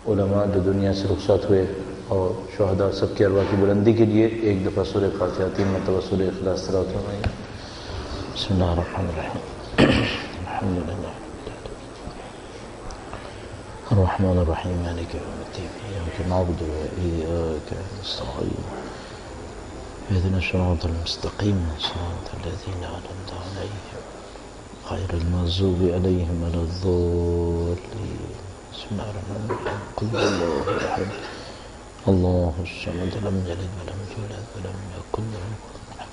علماء جو دنیا سے رخصت ہوئے اور شہداء سب کی ارواح کی بلندی کے لیے ایک دفعہ سورہ فاتحہ 3 مرتبہ سورہ اخلاص تلاوت فرمائیں۔ بسم اللہ الرحمن الرحیم الحمد للہ الرحمن الرحیم مالک یوم الدین ایاک نعبد وإیاک نستعین اهدنا الصراط المستقیم صراط الذین أنعمت علیہم غیر المغضوب علیہم ولا الضالین۔ بسم اللہ الرحمن الرحیم قل هو اللہ احد اللہ الصمد لم یلد ولم یولد ولم یکن له کفوا احد۔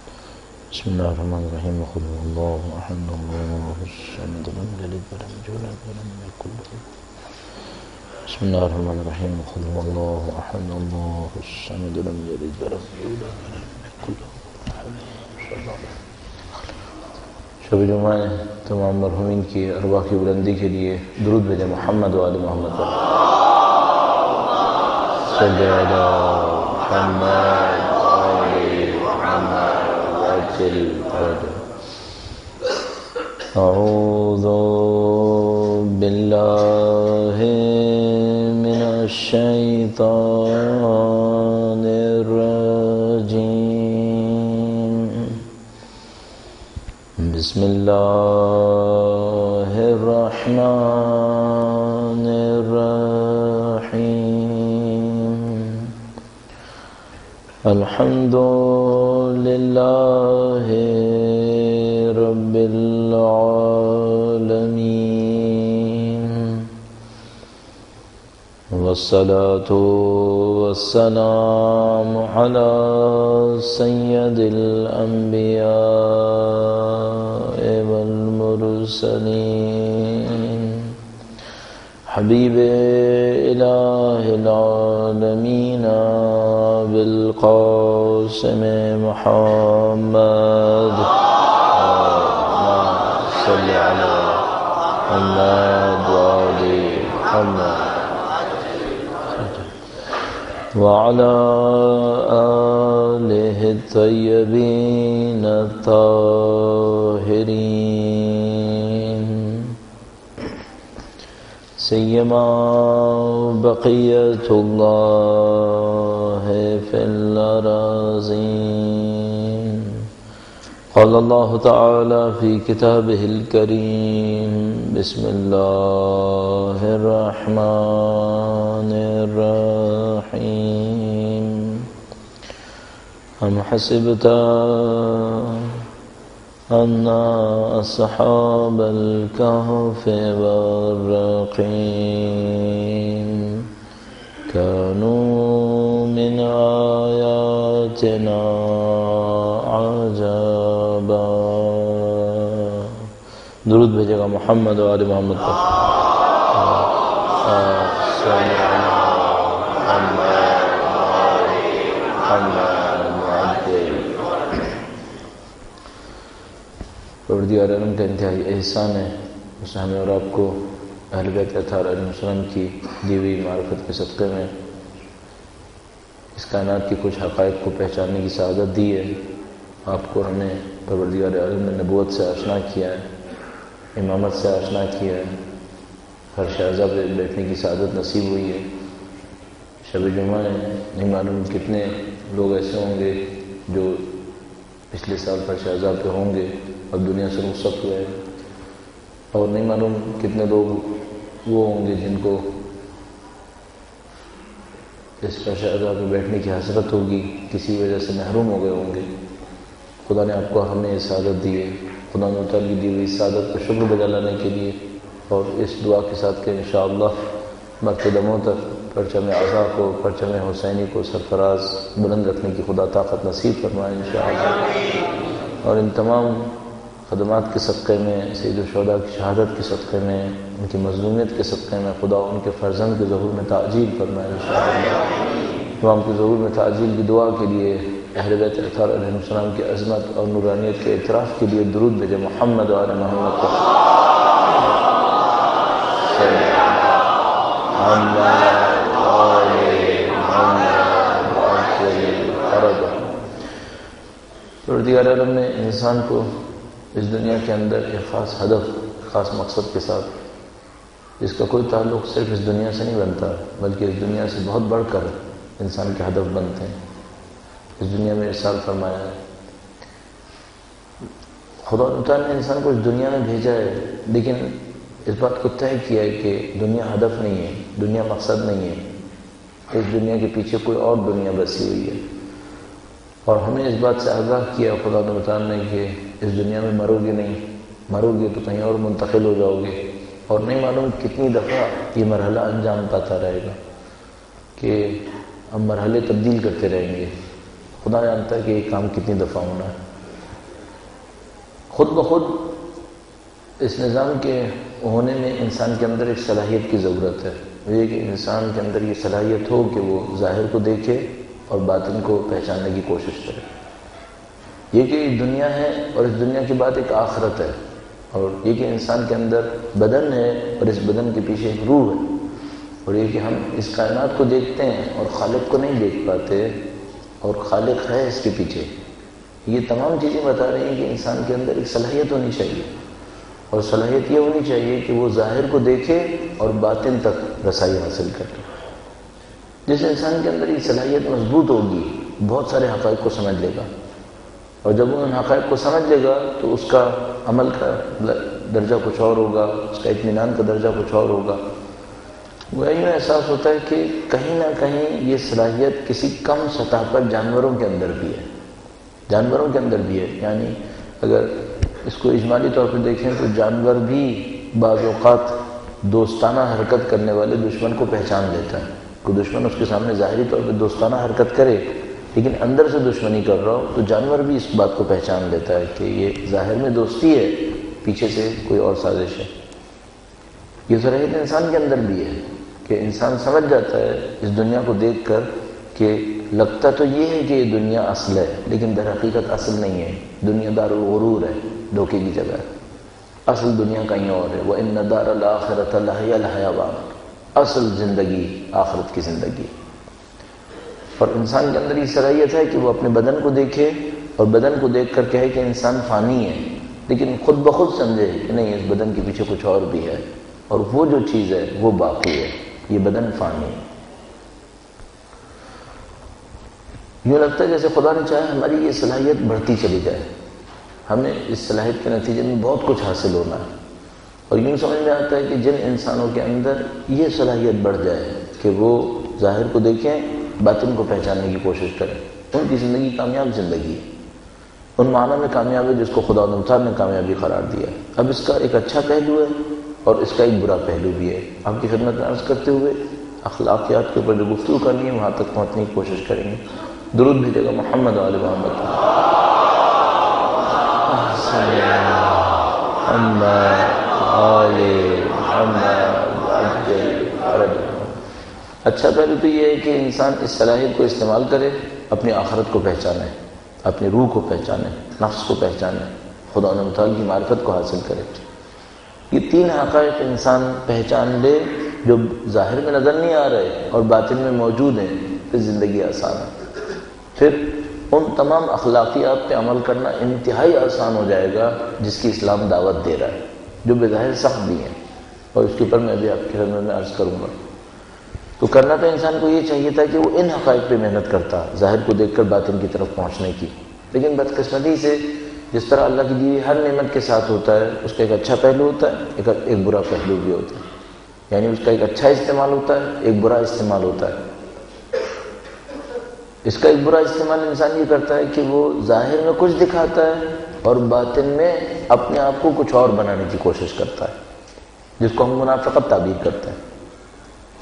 بسم اللہ الرحمن الرحیم قل هو اللہ احد اللہ الصمد لم یلد ولم یولد ولم یکن له کفوا احد۔ بسم اللہ الرحمن الرحیم قل هو اللہ احد اللہ الصمد لم یلد ولم یولد ولم یکن له کفوا احد۔ شب جمعہ تمام مرحومین کی ارواح کی بلندی کے لیے درود بھیجیں محمد و آل محمد پر۔ صلی علی محمد و آل محمد وعجل فرجہ۔ اعوذ باللہ من الشیطان الرجیم۔ بسم اللہ الرحمن الرحیم۔ الحمد للہ رب العالمین والصلاة والسلام علی سید الانبیاء والمرسلین حبیب الہ العالمین بالقاسم محمد صلی علی محمد وآل محمد وعلى آلہ الطیبین الطاہرین سیما بقیت اللہ فی الأراضین۔ قال اللہ تعالی فی کتابہ الکریم بسم اللہ الرحمن الرحیم۔ ام حسبت ان اصحاب الكهف والرقیم كانوا من آیاتنا عجبا۔ درود بھیجے گا محمد و آل محمد پر۔ صلی علی محمد و آل محمد وعجل۔ پروردگار عالم کا انتہائی احسان ہے، اس نے ہمیں اور آپ کو اہل بیت اطہار علیہ السلام کی دی ہوئی معرفت کے صدقے میں اس کائنات کی کچھ حقائق کو پہچاننے کی سعادت دی ہے۔ آپ کو ہمیں پروردگار عالم نے نبوت سے آشنا کیا ہے، امامت سے آشنا کیا ہے، فرش اعظم پہ بیٹھنے کی سعادت نصیب ہوئی ہے۔ شب جمعہ ہے، نہیں معلوم کتنے لوگ ایسے ہوں گے جو پچھلے سال فرش اعظم پہ ہوں گے اب دنیا سے رخصت ہوئے ہیں، اور نہیں معلوم کتنے لوگ وہ ہوں گے جن کو اس فرش اعظم پہ بیٹھنے کی حسرت ہوگی، کسی وجہ سے محروم ہو گئے ہوں گے۔ خدا نے آپ کو ہمیں یہ سعادت دی ہے، خدا نے تعالیٰ کی دی ہوئی سعادت کا شکر بجا لانے کے لیے اور اس دعا کے ساتھ کہ انشاءاللہ مقدموں تک پرچم اعزا کو، پرچم حسینی کو سرفراز بلند رکھنے کی خدا طاقت نصیب فرمائے انشاءاللہ۔ اور ان تمام خدمات کے صدقے میں، سید الشہداء کی شہادت کے صدقے میں، ان کی مظلومیت کے صدقے میں خدا ان کے فرزند کے ظہور میں تعجیل فرمائے انشاءاللہ۔ تمام کے ظہور میں تعجیل کی دعا کے لیے اہل بیت اطہار علیہ السلام کی عظمت اور نورانیت کے اعتراف کے لیے درود بھیجے محمد و آل محمد پر۔ پروردگار عالم نے انسان کو اس دنیا کے اندر ایک خاص ہدف، خاص مقصد کے ساتھ اس کا کوئی تعلق صرف اس دنیا سے نہیں بنتا، بلکہ اس دنیا سے بہت بڑھ کر انسان کے ہدف بنتے ہیں۔ اس دنیا میں ارسال فرمایا ہے، خدا تعالیٰ نے انسان کو اس دنیا میں بھیجا ہے، لیکن اس بات کو طے کیا ہے کہ دنیا ہدف نہیں ہے، دنیا مقصد نہیں ہے، اس دنیا کے پیچھے کوئی اور دنیا بسی ہوئی ہے۔ اور ہمیں اس بات سے آگاہ کیا خدا تعالیٰ نے کہ اس دنیا میں مرو گے نہیں، مرو گے تو کہیں اور منتقل ہو جاؤ گے، اور نہیں معلوم کتنی دفعہ یہ مرحلہ انجام پاتا رہے گا کہ ہم مرحلے تبدیل کرتے رہیں گے۔ خدا جانتا ہے کہ یہ کام کتنی دفعہ ہونا ہے۔ خود بخود اس نظام کے ہونے میں انسان کے اندر ایک صلاحیت کی ضرورت ہے، یہ کہ انسان کے اندر یہ صلاحیت ہو کہ وہ ظاہر کو دیکھے اور باطن کو پہچاننے کی کوشش کرے۔ یہ کہ دنیا ہے اور اس دنیا کے بعد ایک آخرت ہے، اور یہ کہ انسان کے اندر بدن ہے اور اس بدن کے پیچھے ایک روح ہے، اور یہ کہ ہم اس کائنات کو دیکھتے ہیں اور خالق کو نہیں دیکھ پاتے، اور خالق ہے اس کے پیچھے۔ یہ تمام چیزیں بتا رہی ہیں کہ انسان کے اندر ایک صلاحیت ہونی چاہیے، اور صلاحیت یہ ہونی چاہیے کہ وہ ظاہر کو دیکھے اور باطن تک رسائی حاصل کرے۔ جس انسان کے اندر یہ صلاحیت مضبوط ہوگی بہت سارے حقائق کو سمجھ لے گا، اور جب وہ ان حقائق کو سمجھ لے گا تو اس کا عمل کا درجہ کچھ اور ہوگا، اس کا اطمینان کا درجہ کچھ اور ہوگا۔ وہ یوں احساس ہوتا ہے کہ کہیں نہ کہیں یہ صلاحیت کسی کم سطح پر جانوروں کے اندر بھی ہے، جانوروں کے اندر بھی ہے۔ یعنی اگر اس کو اجمالی طور پر دیکھیں تو جانور بھی بعض اوقات دوستانہ حرکت کرنے والے دشمن کو پہچان لیتا ہے۔ کوئی دشمن اس کے سامنے ظاہری طور پہ دوستانہ حرکت کرے لیکن اندر سے دشمنی کر رہا ہو تو جانور بھی اس بات کو پہچان لیتا ہے کہ یہ ظاہر میں دوستی ہے، پیچھے سے کوئی اور سازش ہے۔ یہ صلاحیت انسان کے اندر بھی ہے کہ انسان سمجھ جاتا ہے اس دنیا کو دیکھ کر کہ لگتا تو یہ ہے کہ یہ دنیا اصل ہے، لیکن در حقیقت اصل نہیں ہے، دنیا دار الغرور ہے، دھوکے کی جگہ ہے۔ اصل دنیا کہیں اور ہے۔ وَإِنَّ دَارَ الْآخِرَةَ لَهِيَ الْحَيَوَانُ، اصل زندگی آخرت کی زندگی۔ اور انسان کے اندر یہ صلاحیت ہے کہ وہ اپنے بدن کو دیکھے اور بدن کو دیکھ کر کہے کہ انسان فانی ہے، لیکن خود بخود سمجھے کہ نہیں، اس بدن کے پیچھے کچھ اور بھی ہے، اور وہ جو چیز ہے وہ باقی ہے، یہ بدن فانی ہے۔ یوں لگتا ہے جیسے خدا نے چاہا ہماری یہ صلاحیت بڑھتی چلی جائے، ہمیں اس صلاحیت کے نتیجے میں بہت کچھ حاصل ہونا ہے، اور یوں سمجھ میں آتا ہے کہ جن انسانوں کے اندر یہ صلاحیت بڑھ جائے کہ وہ ظاہر کو دیکھیں، باطن کو پہچاننے کی کوشش کریں، ان کی زندگی کامیاب زندگی ہے، ان معنوں میں کامیاب ہے جس کو خدا تعالیٰ نے کامیابی قرار دیا ہے۔ اب اس کا ایک اچھا پہلو ہے اور اس کا ایک برا پہلو بھی ہے۔ آپ کی خدمت میں عرض کرتے ہوئے اخلاقیات کے اوپر جو گفتگو کرنی ہے وہاں تک پہنچنے کی کوشش کریں گے۔ درود بھیجے گا محمد و آل محمد۔ اچھا پہلو تو یہ ہے کہ انسان اس صلاحیت کو استعمال کرے، اپنی آخرت کو پہچانے، اپنی روح کو پہچانے، نفس کو پہچانے، خدا تعالیٰ کی معرفت کو حاصل کرے۔ یہ تین حقائق انسان پہچان لے جو ظاہر میں نظر نہیں آ رہے اور باطن میں موجود ہیں، پھر زندگی آسان ہے، پھر ان تمام اخلاقیات پہ عمل کرنا انتہائی آسان ہو جائے گا جس کی اسلام دعوت دے رہا ہے، جو بظاہر سخت بھی ہیں، اور اس کے اوپر میں بھی آپ کی خدمت میں عرض کروں گا۔ تو کرنا تو انسان کو یہ چاہیے تھا کہ وہ ان حقائق پہ محنت کرتا، ظاہر کو دیکھ کر باطن کی طرف پہنچنے کی، لیکن بدقسمتی سے جس طرح اللہ کی دی ہوئی ہر نعمت کے ساتھ ہوتا ہے، اس کا ایک اچھا پہلو ہوتا ہے، ایک برا پہلو بھی ہوتا ہے، یعنی اس کا ایک اچھا استعمال ہوتا ہے، ایک برا استعمال ہوتا ہے۔ اس کا ایک برا استعمال انسان یہ کرتا ہے کہ وہ ظاہر میں کچھ دکھاتا ہے اور باطن میں اپنے آپ کو کچھ اور بنانے کی کوشش کرتا ہے، جس کو ہم منافقت تعبیر کرتے ہیں۔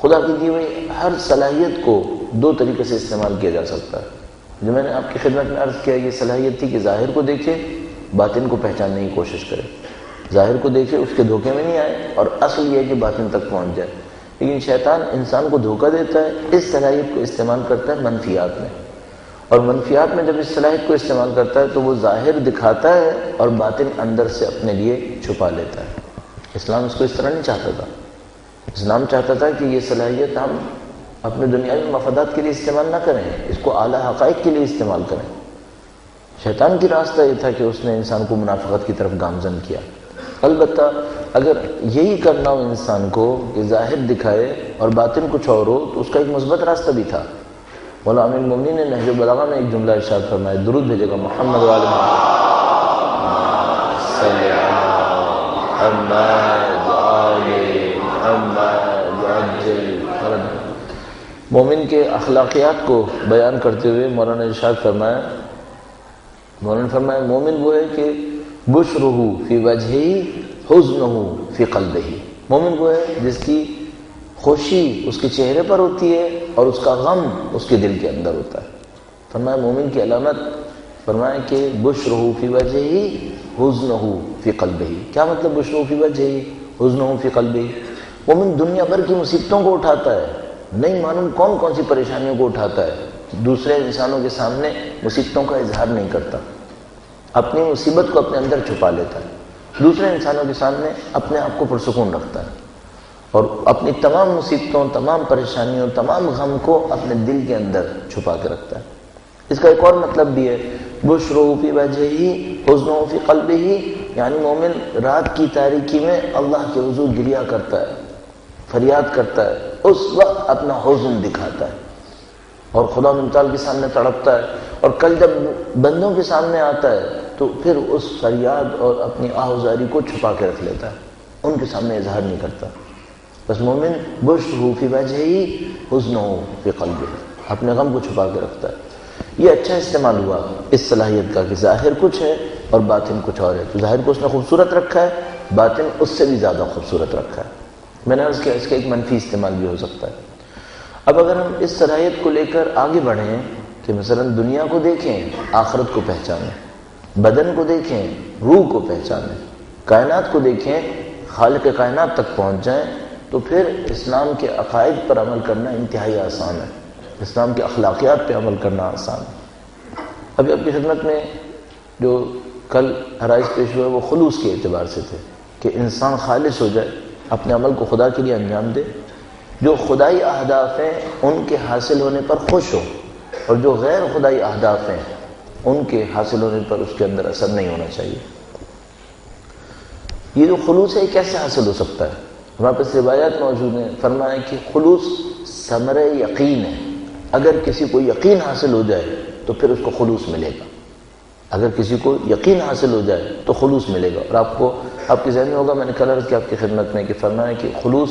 خدا کی دی ہوئی ہر صلاحیت کو دو طریقے سے استعمال کیا جا سکتا ہے۔ جو میں نے آپ کی خدمت میں عرض کیا، یہ صلاحیت تھی کہ ظاہر کو دیکھے، باطن کو پہچاننے کی کوشش کرے، ظاہر کو دیکھے، اس کے دھوکے میں نہیں آئے، اور اصل یہ ہے کہ باطن تک پہنچ جائے۔ لیکن شیطان انسان کو دھوکہ دیتا ہے، اس صلاحیت کو استعمال کرتا ہے منفیات میں، اور منفیات میں جب اس صلاحیت کو استعمال کرتا ہے تو وہ ظاہر دکھاتا ہے اور باطن اندر سے اپنے لیے چھپا لیتا ہے۔ اسلام اس کو اس طرح نہیں چاہتا تھا۔ اسلام چاہتا تھا کہ یہ صلاحیت ہم اپنے دنیاوی مفادات کے لیے استعمال نہ کریں، اس کو اعلیٰ حقائق کے لیے استعمال کریں۔ شیطان کی راستہ یہ تھا کہ اس نے انسان کو منافقت کی طرف گامزن کیا۔ البتہ اگر یہی کرنا ہو انسان کو کہ ظاہر دکھائے اور باطن کچھ اور ہو تو اس کا ایک مثبت راستہ بھی تھا۔ مولا امیر المومنین نے نہج البلاغہ میں ایک جملہ ارشاد فرمایا، درود بھیجے گا محمد وآل محمد صلی اللہ۔ مومن کے اخلاقیات کو بیان کرتے ہوئے مولانا ارشاد فرمایا، مولانا نے فرمایا مومن وہ ہے کہ بشرہ فی وجہہ حزنہ فی قلبہ، مومن وہ ہے جس کی خوشی اس کے چہرے پر ہوتی ہے اور اس کا غم اس کے دل کے اندر ہوتا ہے۔ فرمایا مومن کی علامت، فرمایا کہ بشرہ فی وجہہ حزنہ فی قلبہ۔ کیا مطلب بشرہ فی وجہہ حزنہ فی قلبہ؟ مومن دنیا بھر کی مصیبتوں کو اٹھاتا ہے، نہیں معلوم کون کون سی پریشانیوں کو اٹھاتا ہے، دوسرے انسانوں کے سامنے مصیبتوں کا اظہار نہیں کرتا، اپنی مصیبت کو اپنے اندر چھپا لیتا ہے، دوسرے انسانوں کے سامنے اپنے آپ کو پرسکون رکھتا ہے اور اپنی تمام مصیبتوں، تمام پریشانیوں، تمام غم کو اپنے دل کے اندر چھپا کے رکھتا ہے۔ اس کا ایک اور مطلب بھی ہے، بشرہ فی وجہہ حزنہ فی قلبہ، یعنی مومن رات کی تاریکی میں اللہ کے حضور گریہ کرتا ہے، فریاد کرتا ہے، اس وقت اپنا حزن دکھاتا ہے اور خدا متعال کے سامنے تڑپتا ہے، اور کل جب بندوں کے سامنے آتا ہے تو پھر اس فریاد اور اپنی آہوزاری کو چھپا کے رکھ لیتا ہے، ان کے سامنے اظہار نہیں کرتا۔ بس مومن بشرہ فی وجہہ حزنہ فی قلبہ، اپنے غم کو چھپا کے رکھتا ہے۔ یہ اچھا استعمال ہوا اس صلاحیت کا کہ ظاہر کچھ ہے اور باطن کچھ اور ہے، تو ظاہر کو اس نے خوبصورت رکھا ہے، باطن اس سے بھی زیادہ خوبصورت رکھا ہے۔ میں نے عرض کیا اس کا ایک منفی استعمال بھی ہو سکتا ہے۔ اب اگر ہم اس صلاحیت کو لے کر آگے بڑھیں کہ مثلا دنیا کو دیکھیں، آخرت کو پہچانیں، بدن کو دیکھیں، روح کو پہچانیں، کائنات کو دیکھیں، خالق کائنات تک پہنچ جائیں، تو پھر اسلام کے عقائد پر عمل کرنا انتہائی آسان ہے، اسلام کے اخلاقیات پہ عمل کرنا آسان ہے۔ ابھی آپ کی خدمت میں جو کل عرائض پیش ہوئے وہ خلوص کے اعتبار سے تھے کہ انسان خالص ہو جائے، اپنے عمل کو خدا کے لیے انجام دے، جو خدائی اہداف ہیں ان کے حاصل ہونے پر خوش ہو، اور جو غیر خدائی اہداف ہیں ان کے حاصل ہونے پر اس کے اندر اثر نہیں ہونا چاہیے۔ یہ جو خلوص ہے کیسے حاصل ہو سکتا ہے؟ ہمارے پاس روایات موجود ہیں، فرمایا کہ خلوص ثمر یقین ہے، اگر کسی کو یقین حاصل ہو جائے تو پھر اس کو خلوص ملے گا، اگر کسی کو یقین حاصل ہو جائے تو خلوص ملے گا۔ اور آپ کے ذہن میں ہوگا، میں نے کل عرض کیا آپ کی خدمت میں کہ فرمایا کہ خلوص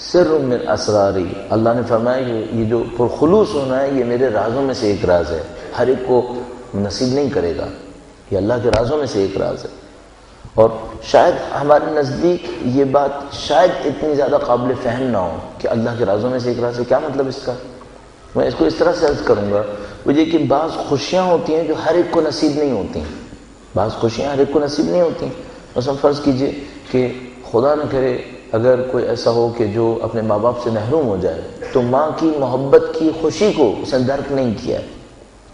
سر من اسراری، اللہ نے فرمایا کہ یہ جو پرخلوص ہونا ہے یہ میرے رازوں میں سے ایک راز ہے، ہر ایک کو نصیب نہیں کرے گا، یہ اللہ کے رازوں میں سے ایک راز ہے۔ اور شاید ہمارے نزدیک یہ بات شاید اتنی زیادہ قابل فہم نہ ہو کہ اللہ کے رازوں میں سے ایک راز ہے، کیا مطلب اس کا؟ میں اس کو اس طرح سے عرض کروں گا، وہ یہ کہ بعض خوشیاں ہوتی ہیں جو ہر ایک کو نصیب نہیں ہوتی، بعض خوشیاں ہر ایک کو نصیب نہیں ہوتی۔ مثلا فرض کیجئے کہ خدا نہ کرے اگر کوئی ایسا ہو کہ جو اپنے ماں باپ سے محروم ہو جائے تو ماں کی محبت کی خوشی کو اس نے درک نہیں کیا،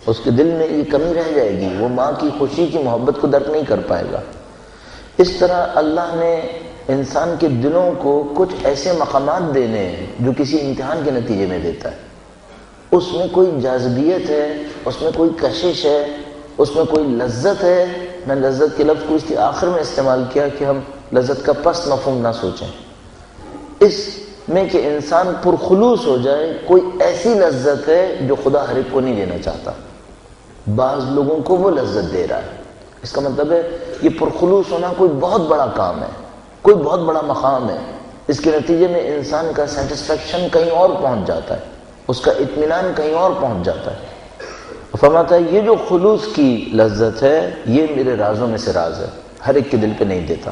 اس کے دل میں یہ کمی رہ جائے گی، وہ ماں کی خوشی کی محبت کو درک نہیں کر پائے گا۔ اس طرح اللہ نے انسان کے دلوں کو کچھ ایسے مقامات دینے ہیں جو کسی امتحان کے نتیجے میں دیتا ہے، اس میں کوئی جاذبیت ہے، اس میں کوئی کشش ہے، اس میں کوئی لذت ہے۔ میں لذت کے لفظ کو اس کے آخر میں استعمال کیا کہ ہم لذت کا پس مفہوم نہ سوچیں، اس میں کہ انسان پرخلوص ہو جائے، کوئی ایسی لذت ہے جو خدا ہر ایک کو نہیں دینا چاہتا، بعض لوگوں کو وہ لذت دے رہا ہے۔ اس کا مطلب ہے یہ پرخلوص ہونا کوئی بہت بڑا کام ہے، کوئی بہت بڑا مقام ہے، اس کے نتیجے میں انسان کا سیٹسفیکشن کہیں اور پہنچ جاتا ہے، اس کا اطمینان کہیں اور پہنچ جاتا ہے۔ فرماتا ہے یہ جو خلوص کی لذت ہے یہ میرے رازوں میں سے راز ہے، ہر ایک کے دل پہ نہیں دیتا،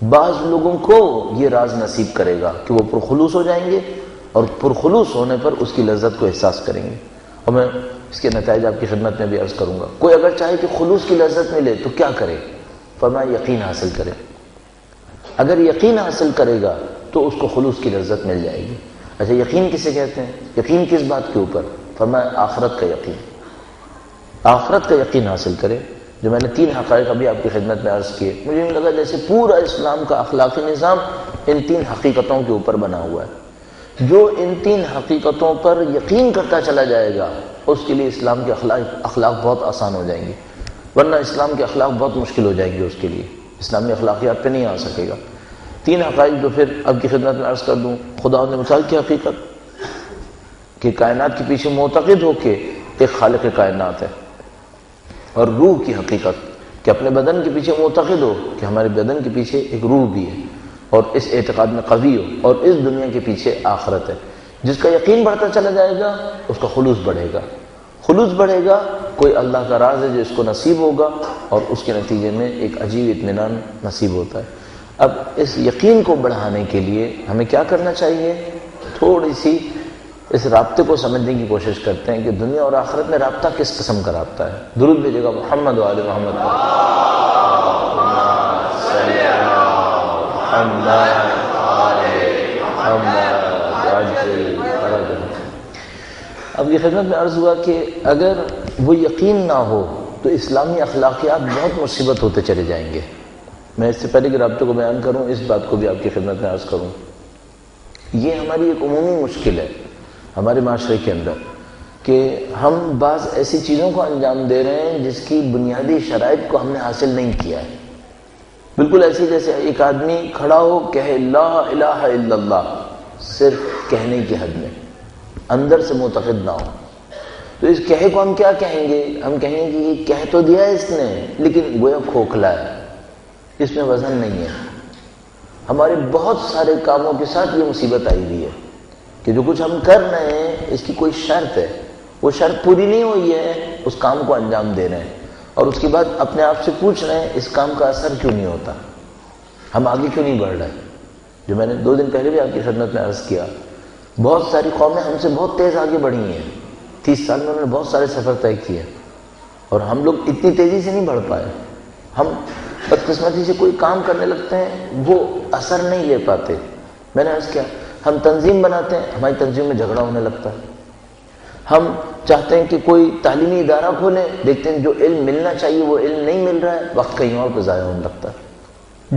بعض لوگوں کو یہ راز نصیب کرے گا کہ وہ پرخلوص ہو جائیں گے اور پرخلوص ہونے پر اس کی لذت کو احساس کریں گے۔ اور میں اس کے نتائج آپ کی خدمت میں بھی عرض کروں گا۔ کوئی اگر چاہے کہ خلوص کی لذت ملے تو کیا کرے؟ فرمایا یقین حاصل کرے، اگر یقین حاصل کرے گا تو اس کو خلوص کی لذت مل جائے گی۔ اچھا یقین کسے کہتے ہیں؟ یقین کس بات کے اوپر؟ فرمایا آخرت کا یقین، آخرت کا یقین حاصل کرے۔ جو میں نے 3 حقائق ابھی آپ کی خدمت میں عرض کیے، مجھے نہیں لگا جیسے پورا اسلام کا اخلاقی نظام ان 3 حقیقتوں کے اوپر بنا ہوا ہے۔ جو ان 3 حقیقتوں پر یقین کرتا چلا جائے گا اس کے لیے اسلام کے اخلاق بہت آسان ہو جائیں گے، ورنہ اسلام کے اخلاق بہت مشکل ہو جائیں گے اس کے لیے۔ اسلامی اخلاقیات پہ نہیں آ سکے گا۔ 3 حقائق جو پھر اب کی خدمت میں عرض کر دوں۔ خدا نے مثال کی حقیقت کہ کائنات کے پیچھے معتقد ہو کے ایک خالق کائنات ہے، اور روح کی حقیقت کہ اپنے بدن کے پیچھے معتقد ہو کہ ہمارے بدن کے پیچھے ایک روح بھی ہے، اور اس اعتقاد میں قوی ہو، اور اس دنیا کے پیچھے آخرت ہے۔ جس کا یقین بڑھتا چلا جائے گا اس کا خلوص بڑھے گا، خلوص بڑھے گا، کوئی اللہ کا راز ہے جو اس کو نصیب ہوگا، اور اس کے نتیجے میں ایک عجیب اطمینان نصیب ہوتا ہے۔ اب اس یقین کو بڑھانے کے لیے ہمیں کیا کرنا چاہیے؟ تھوڑی سی اس رابطے کو سمجھنے کی کوشش کرتے ہیں کہ دنیا اور آخرت میں رابطہ کس قسم کا رابطہ ہے۔ درود بھیجے گا محمد و آل محمد پر۔ اب یہ خدمت میں عرض ہوا کہ اگر وہ یقین نہ ہو تو اسلامی اخلاقیات بہت مصیبت ہوتے چلے جائیں گے۔ میں اس سے پہلے کہ رابطے کو بیان کروں، اس بات کو بھی آپ کی خدمت میں عرض کروں، یہ ہماری ایک عمومی مشکل ہے ہمارے معاشرے کے اندر کہ ہم بعض ایسی چیزوں کو انجام دے رہے ہیں جس کی بنیادی شرائط کو ہم نے حاصل نہیں کیا ہے۔ بالکل ایسی جیسے ایک آدمی کھڑا ہو کہے لا الہ الا اللہ، صرف کہنے کی حد میں، اندر سے معتقد نہ ہو، تو اس کہے کو ہم کیا کہیں گے؟ ہم کہیں گے کہ یہ کہہ تو دیا ہے اس نے، لیکن گویا کھوکھلا ہے، اس میں وزن نہیں ہے۔ ہمارے بہت سارے کاموں کے ساتھ یہ مصیبت آئی ہوئی ہے کہ جو کچھ ہم کر رہے ہیں اس کی کوئی شرط ہے، وہ شرط پوری نہیں ہوئی ہے، اس کام کو انجام دے رہے ہیں، اور اس کے بعد اپنے آپ سے پوچھ رہے ہیں اس کام کا اثر کیوں نہیں ہوتا، ہم آگے کیوں نہیں بڑھ رہے۔ جو میں نے 2 دن پہلے بھی آپ کی خدمت میں عرض کیا، بہت ساری قومیں ہم سے بہت تیز آگے بڑھی ہیں، 30 سال میں انہوں نے بہت سارے سفر طے کیے، اور ہم لوگ اتنی تیزی سے نہیں بڑھ پائے۔ ہم بدقسمتی سے کوئی کام کرنے لگتے ہیں، وہ اثر نہیں لے پاتے۔ میں نے عرض کیا، ہم تنظیم بناتے ہیں، ہماری تنظیم میں جھگڑا ہونے لگتا ہے۔ ہم چاہتے ہیں کہ کوئی تعلیمی ادارہ کھولیں، دیکھتے ہیں جو علم ملنا چاہیے وہ علم نہیں مل رہا ہے، وقت کہیں اور پہ ضائع ہونے لگتا ہے۔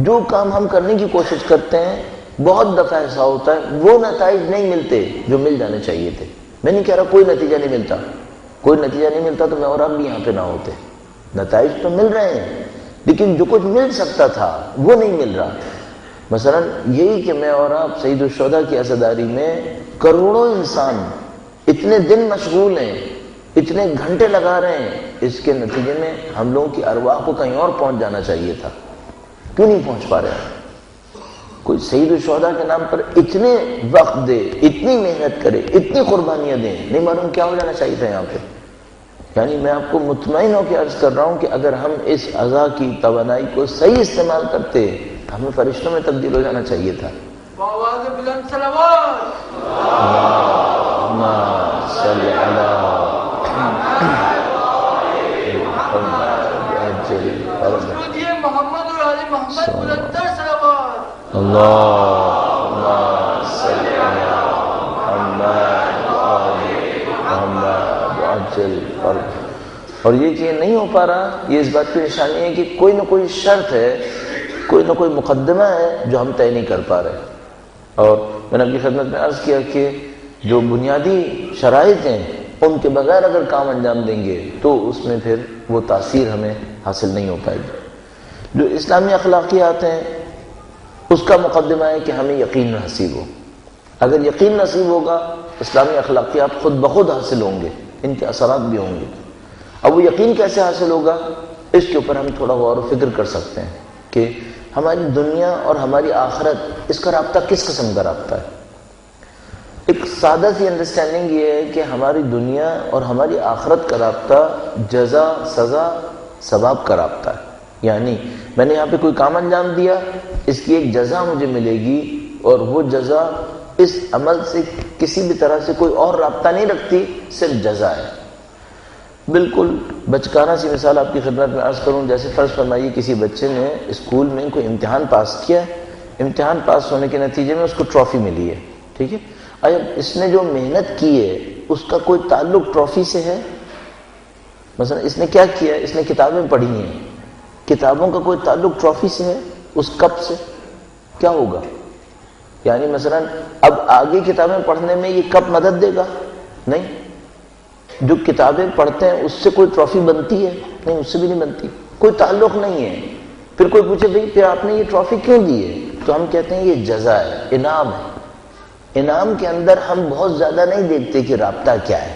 جو کام ہم کرنے کی کوشش کرتے ہیں بہت دفعہ ایسا ہوتا ہے وہ نتائج نہیں ملتے جو مل جانے چاہیے تھے۔ میں نہیں کہہ رہا کوئی نتیجہ نہیں ملتا، کوئی نتیجہ نہیں ملتا تو میں اور آپ بھی یہاں پہ نہ ہوتے۔ نتائج تو مل رہے ہیں لیکن جو کچھ مل سکتا تھا وہ نہیں مل رہا۔ مثلا یہی کہ میں اور آپ سید الشہداء کی عزاداری میں کروڑوں انسان اتنے دن مشغول ہیں، اتنے گھنٹے لگا رہے ہیں، اس کے نتیجے میں ہم لوگوں کی ارواح کو کہیں اور پہنچ جانا چاہیے تھا، کیوں نہیں پہنچ پا رہے ہیں؟ کوئی سید الشہداء کے نام پر اتنے وقت دے، اتنی محنت کرے، اتنی قربانیاں دیں، نہیں معلوم کیا ہو جانا چاہیے تھا یہاں پہ۔ یعنی میں آپ کو مطمئن ہو کے عرض کر رہا ہوں کہ اگر ہم اس عزا کی توانائی کو صحیح استعمال کرتے ہمیں فرشتوں میں تبدیل ہو جانا چاہیے تھا۔ آواز بلند صلوات، اللہم صلی علی محمد اور آل محمد بلند صلوات، اللہم صلی علی محمد وآل محمد وعجل فرج۔ اور یہ کہ نہیں ہو پا رہا، یہ اس بات کی نشانی ہے کہ کوئی نہ کوئی شرط ہے، کوئی نہ کوئی مقدمہ ہے جو ہم طے نہیں کر پا رہے۔ اور میں نے اپنی خدمت میں عرض کیا کہ جو بنیادی شرائط ہیں ان کے بغیر اگر کام انجام دیں گے تو اس میں پھر وہ تاثیر ہمیں حاصل نہیں ہو پائے گی۔ جو اسلامی اخلاقیات ہیں اس کا مقدمہ ہے کہ ہمیں یقین نصیب ہو۔ اگر یقین نصیب ہوگا اسلامی اخلاقیات خود بخود حاصل ہوں گے، ان کے اثرات بھی ہوں گے۔ اب وہ یقین کیسے حاصل ہوگا، اس کے اوپر ہم تھوڑا غور و فکر کر سکتے ہیں کہ ہماری دنیا اور ہماری آخرت، اس کا رابطہ کس قسم کا رابطہ ہے۔ ایک سادہ سی انڈرسٹینڈنگ یہ ہے کہ ہماری دنیا اور ہماری آخرت کا رابطہ جزا، سزا، ثواب کا رابطہ ہے۔ یعنی میں نے یہاں پہ کوئی کام انجام دیا، اس کی ایک جزا مجھے ملے گی، اور وہ جزا اس عمل سے کسی بھی طرح سے کوئی اور رابطہ نہیں رکھتی، صرف جزا ہے۔ بالکل بچکانہ سی مثال آپ کی خدمت میں عرض کروں، جیسے فرض فرمائیے کسی بچے نے اسکول میں کوئی امتحان پاس کیا، امتحان پاس ہونے کے نتیجے میں اس کو ٹرافی ملی ہے، ٹھیک ہے۔ اب اس نے جو محنت کی ہے اس کا کوئی تعلق ٹرافی سے ہے؟ مثلا اس نے کیا کیا ہے، اس نے کتابیں پڑھی ہیں، کتابوں کا کوئی تعلق ٹرافی سے ہے؟ اس کپ سے کیا ہوگا؟ یعنی مثلا اب آگے کتابیں پڑھنے میں یہ کپ مدد دے گا؟ نہیں۔ جو کتابیں پڑھتے ہیں اس سے کوئی ٹرافی بنتی ہے؟ نہیں، اس سے بھی نہیں بنتی، کوئی تعلق نہیں ہے۔ پھر کوئی پوچھے بھئی پھر آپ نے یہ ٹرافی کیوں دی ہے، تو ہم کہتے ہیں یہ جزا ہے، انعام ہے۔ انعام کے اندر ہم بہت زیادہ نہیں دیکھتے کہ رابطہ کیا ہے۔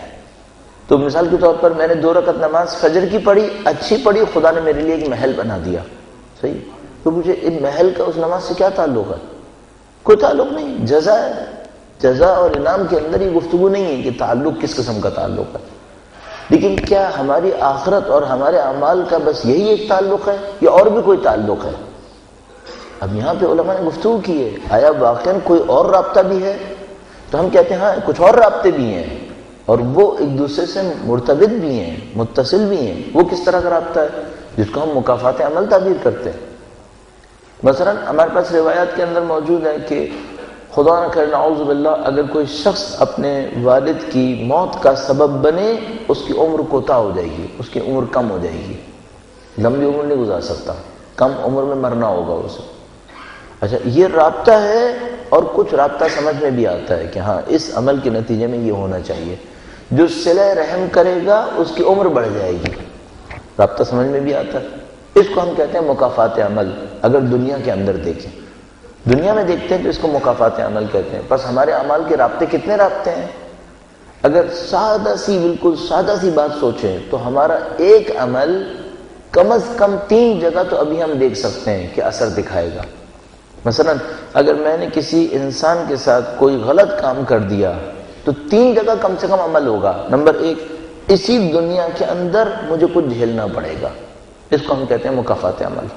تو مثال کے طور پر میں نے 2 رکعت نماز فجر کی پڑھی، اچھی پڑھی، خدا نے میرے لیے ایک محل بنا دیا، صحیح، تو مجھے اس محل کا اس نماز سے کیا تعلق ہے؟ کوئی تعلق نہیں، جزا ہے۔ جزا اور انعام کے اندر یہ گفتگو نہیں ہے کہ تعلق کس قسم کا تعلق ہے، لیکن کیا ہماری آخرت اور ہمارے اعمال کا بس یہی ایک تعلق ہے یا اور بھی کوئی تعلق ہے؟ اب یہاں پہ علماء نے گفتگو کی ہے، آیا واقعاً کوئی اور رابطہ بھی ہے؟ تو ہم کہتے ہیں ہاں کچھ اور رابطے بھی ہیں، اور وہ ایک دوسرے سے مرتبط بھی ہیں، متصل بھی ہیں۔ وہ کس طرح کا رابطہ ہے؟ جس کو ہم مکافات عمل تعبیر کرتے ہیں۔ مثلا ہمارے پاس روایات کے اندر موجود ہے کہ خدا نہ کرے نعوذ باللہ اگر کوئی شخص اپنے والد کی موت کا سبب بنے، اس کی عمر کوتاہ ہو جائے گی، اس کی عمر کم ہو جائے گی، لمبی عمر نہیں گزار سکتا، کم عمر میں مرنا ہوگا اسے۔ اچھا یہ رابطہ ہے، اور کچھ رابطہ سمجھ میں بھی آتا ہے کہ ہاں اس عمل کے نتیجے میں یہ ہونا چاہیے، جو صلہ رحم کرے گا اس کی عمر بڑھ جائے گی، رابطہ سمجھ میں بھی آتا ہے۔ اس کو ہم کہتے ہیں مکافات عمل۔ اگر دنیا کے اندر دیکھیں، دنیا میں دیکھتے ہیں تو اس کو مکافات عمل کہتے ہیں۔ بس ہمارے اعمال کے رابطے کتنے رابطے ہیں؟ اگر سادہ سی، بالکل سادہ سی بات سوچیں تو ہمارا ایک عمل کم از کم 3 جگہ تو ابھی ہم دیکھ سکتے ہیں کہ اثر دکھائے گا۔ مثلا اگر میں نے کسی انسان کے ساتھ کوئی غلط کام کر دیا تو 3 جگہ کم سے کم عمل ہوگا۔ نمبر 1، اسی دنیا کے اندر مجھے کچھ جھیلنا پڑے گا، اس کو ہم کہتے ہیں مکافات عمل۔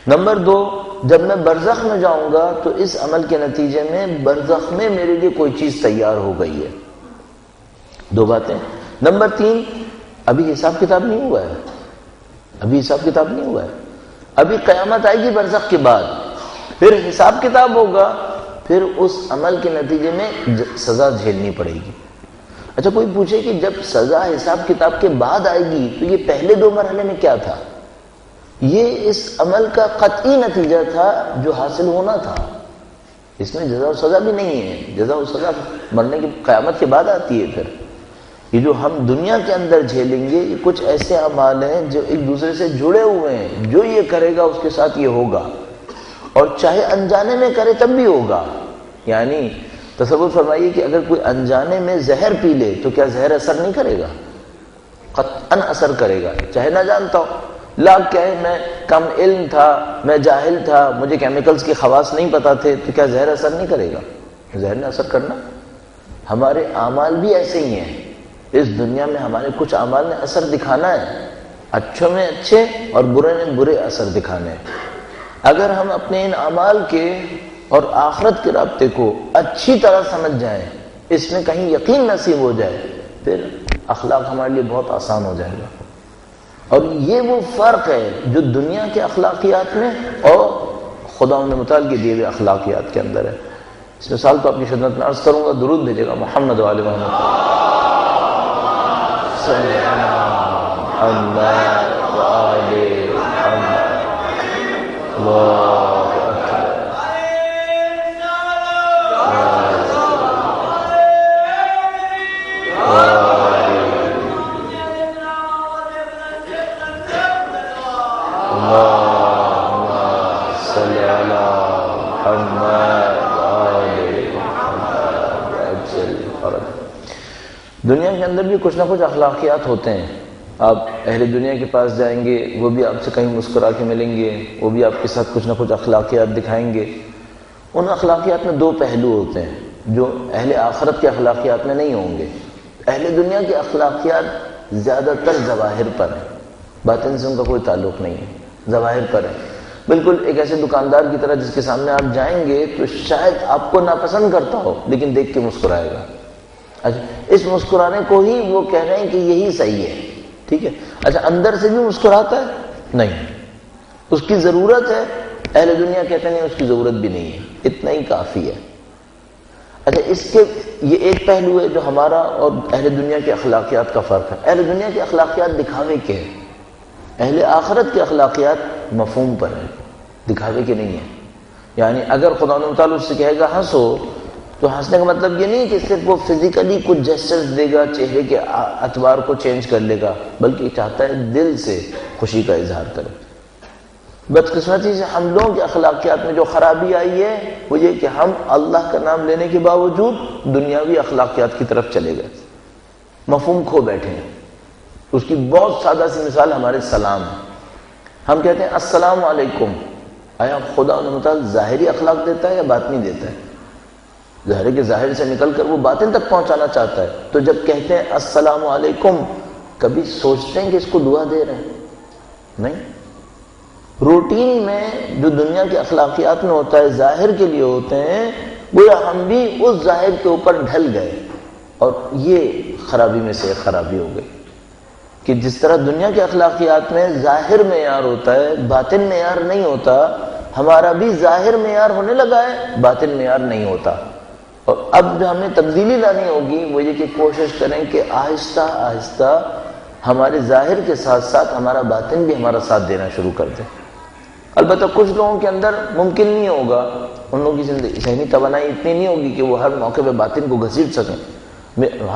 نمبر 2، جب میں برزخ میں جاؤں گا تو اس عمل کے نتیجے میں برزخ میں میرے لیے کوئی چیز تیار ہو گئی ہے، 2 باتیں۔ نمبر 3، ابھی حساب کتاب نہیں ہوا ہے، ابھی حساب کتاب نہیں ہوا ہے، ابھی قیامت آئے گی برزخ کے بعد، پھر حساب کتاب ہوگا، پھر اس عمل کے نتیجے میں سزا جھیلنی پڑے گی۔ اچھا کوئی پوچھے کہ جب سزا حساب کتاب کے بعد آئے گی تو یہ پہلے 2 مرحلے میں کیا تھا؟ یہ اس عمل کا قطعی نتیجہ تھا جو حاصل ہونا تھا، اس میں جزا و سزا بھی نہیں ہے، جزا و سزا مرنے کی قیامت کے بعد آتی ہے۔ پھر یہ جو ہم دنیا کے اندر جھیلیں گے یہ کچھ ایسے اعمال ہیں جو ایک دوسرے سے جڑے ہوئے ہیں، جو یہ کرے گا اس کے ساتھ یہ ہوگا، اور چاہے انجانے میں کرے تب بھی ہوگا۔ یعنی تصور فرمائیے کہ اگر کوئی انجانے میں زہر پی لے تو کیا زہر اثر نہیں کرے گا؟ قطعاً اثر کرے گا، چاہے نہ جانتا ہو۔ لاکھ کہے میں کم علم تھا، میں جاہل تھا، مجھے کیمیکلز کے خواص نہیں پتا تھے، تو کیا زہر اثر نہیں کرے گا؟ زہر نے اثر کرنا۔ ہمارے اعمال بھی ایسے ہی ہیں، اس دنیا میں ہمارے کچھ اعمال نے اثر دکھانا ہے، اچھوں میں اچھے اور برے نے برے اثر دکھانے ہیں۔ اگر ہم اپنے ان اعمال کے اور آخرت کے رابطے کو اچھی طرح سمجھ جائیں، اس میں کہیں یقین نصیب ہو جائے، پھر اخلاق ہمارے لیے بہت آسان ہو جائے گا۔ اور یہ وہ فرق ہے جو دنیا کے اخلاقیات میں اور خدا نے متعال کے دیے ہوئے اخلاقیات کے اندر ہے۔ اس مثال تو اپنی خدمت میں عرض کروں گا، درود بھیجے گا محمد و آل محمد۔ دنیا کے اندر بھی کچھ نہ کچھ اخلاقیات ہوتے ہیں۔ آپ اہل دنیا کے پاس جائیں گے، وہ بھی آپ سے کہیں مسکرا کے ملیں گے، وہ بھی آپ کے ساتھ کچھ نہ کچھ اخلاقیات دکھائیں گے۔ ان اخلاقیات میں 2 پہلو ہوتے ہیں جو اہل آخرت کے اخلاقیات میں نہیں ہوں گے۔ اہل دنیا کے اخلاقیات زیادہ تر ظواہر پر ہیں، باطن سے ان کا کوئی تعلق نہیں ہے، ظواہر پر ہے۔ بالکل ایک ایسے دکاندار کی طرح جس کے سامنے آپ جائیں گے تو شاید آپ کو ناپسند کرتا ہو لیکن دیکھ کے مسکرائے گا۔ اچھا اس مسکرانے کو ہی وہ کہہ رہے ہیں کہ یہی صحیح ہے، ٹھیک ہے۔ اچھا اندر سے بھی مسکراتا ہے؟ نہیں، اس کی ضرورت ہے؟ اہل دنیا کہتے ہیں اس کی ضرورت بھی نہیں ہے، اتنا ہی کافی ہے۔ اچھا اس کے یہ ایک پہلو ہے جو ہمارا اور اہل دنیا کے اخلاقیات کا فرق ہے۔ اہل دنیا کے اخلاقیات دکھاوے کے ہیں، اہل آخرت کے اخلاقیات مفہوم پر ہیں، دکھاوے کے نہیں ہیں۔ یعنی اگر خدا تعالیٰ اس سے کہے گا ہنسو تو ہنسنے کا مطلب یہ نہیں کہ صرف وہ فزیکلی کچھ جیسچرز دے گا، چہرے کے اطوار کو چینج کر لے گا، بلکہ چاہتا ہے دل سے خوشی کا اظہار کرے۔ بدقسمتی سے ہم لوگوں کے اخلاقیات میں جو خرابی آئی ہے وہ یہ کہ ہم اللہ کا نام لینے کے باوجود دنیاوی اخلاقیات کی طرف چلے گئے، مفہوم کھو بیٹھے ہیں۔ اس کی بہت سادہ سی مثال ہمارے سلام ہے۔ ہم کہتے ہیں السلام علیکم، آیا خدا انہوں تعالیٰ ظاہری اخلاق دیتا ہے یا باطنی دیتا ہے؟ ظاہر کے ظاہر سے نکل کر وہ باطن تک پہنچانا چاہتا ہے۔ تو جب کہتے ہیں السلام علیکم، کبھی سوچتے ہیں کہ اس کو دعا دے رہے ہیں؟ نہیں۔ روٹین میں جو دنیا کے اخلاقیات میں ہوتا ہے، ظاہر کے لیے ہوتے ہیں، گویا ہم بھی اس ظاہر کے اوپر ڈھل گئے، اور یہ خرابی میں سے ایک خرابی ہو گئی کہ جس طرح دنیا کے اخلاقیات میں ظاہر معیار ہوتا ہے، باطن معیار نہیں ہوتا، ہمارا بھی ظاہر معیار ہونے لگا ہے، باطن معیار نہیں ہوتا۔ اور اب جو ہمیں تبدیلی لانی ہوگی وہ یہ کہ کوشش کریں کہ آہستہ آہستہ ہمارے ظاہر کے ساتھ ساتھ ہمارا باطن بھی ہمارا ساتھ دینا شروع کر دے۔ البتہ کچھ لوگوں کے اندر ممکن نہیں ہوگا، ان لوگوں کی ذہنی توانائی اتنی نہیں ہوگی کہ وہ ہر موقع پہ باطن کو گھسیٹ سکیں۔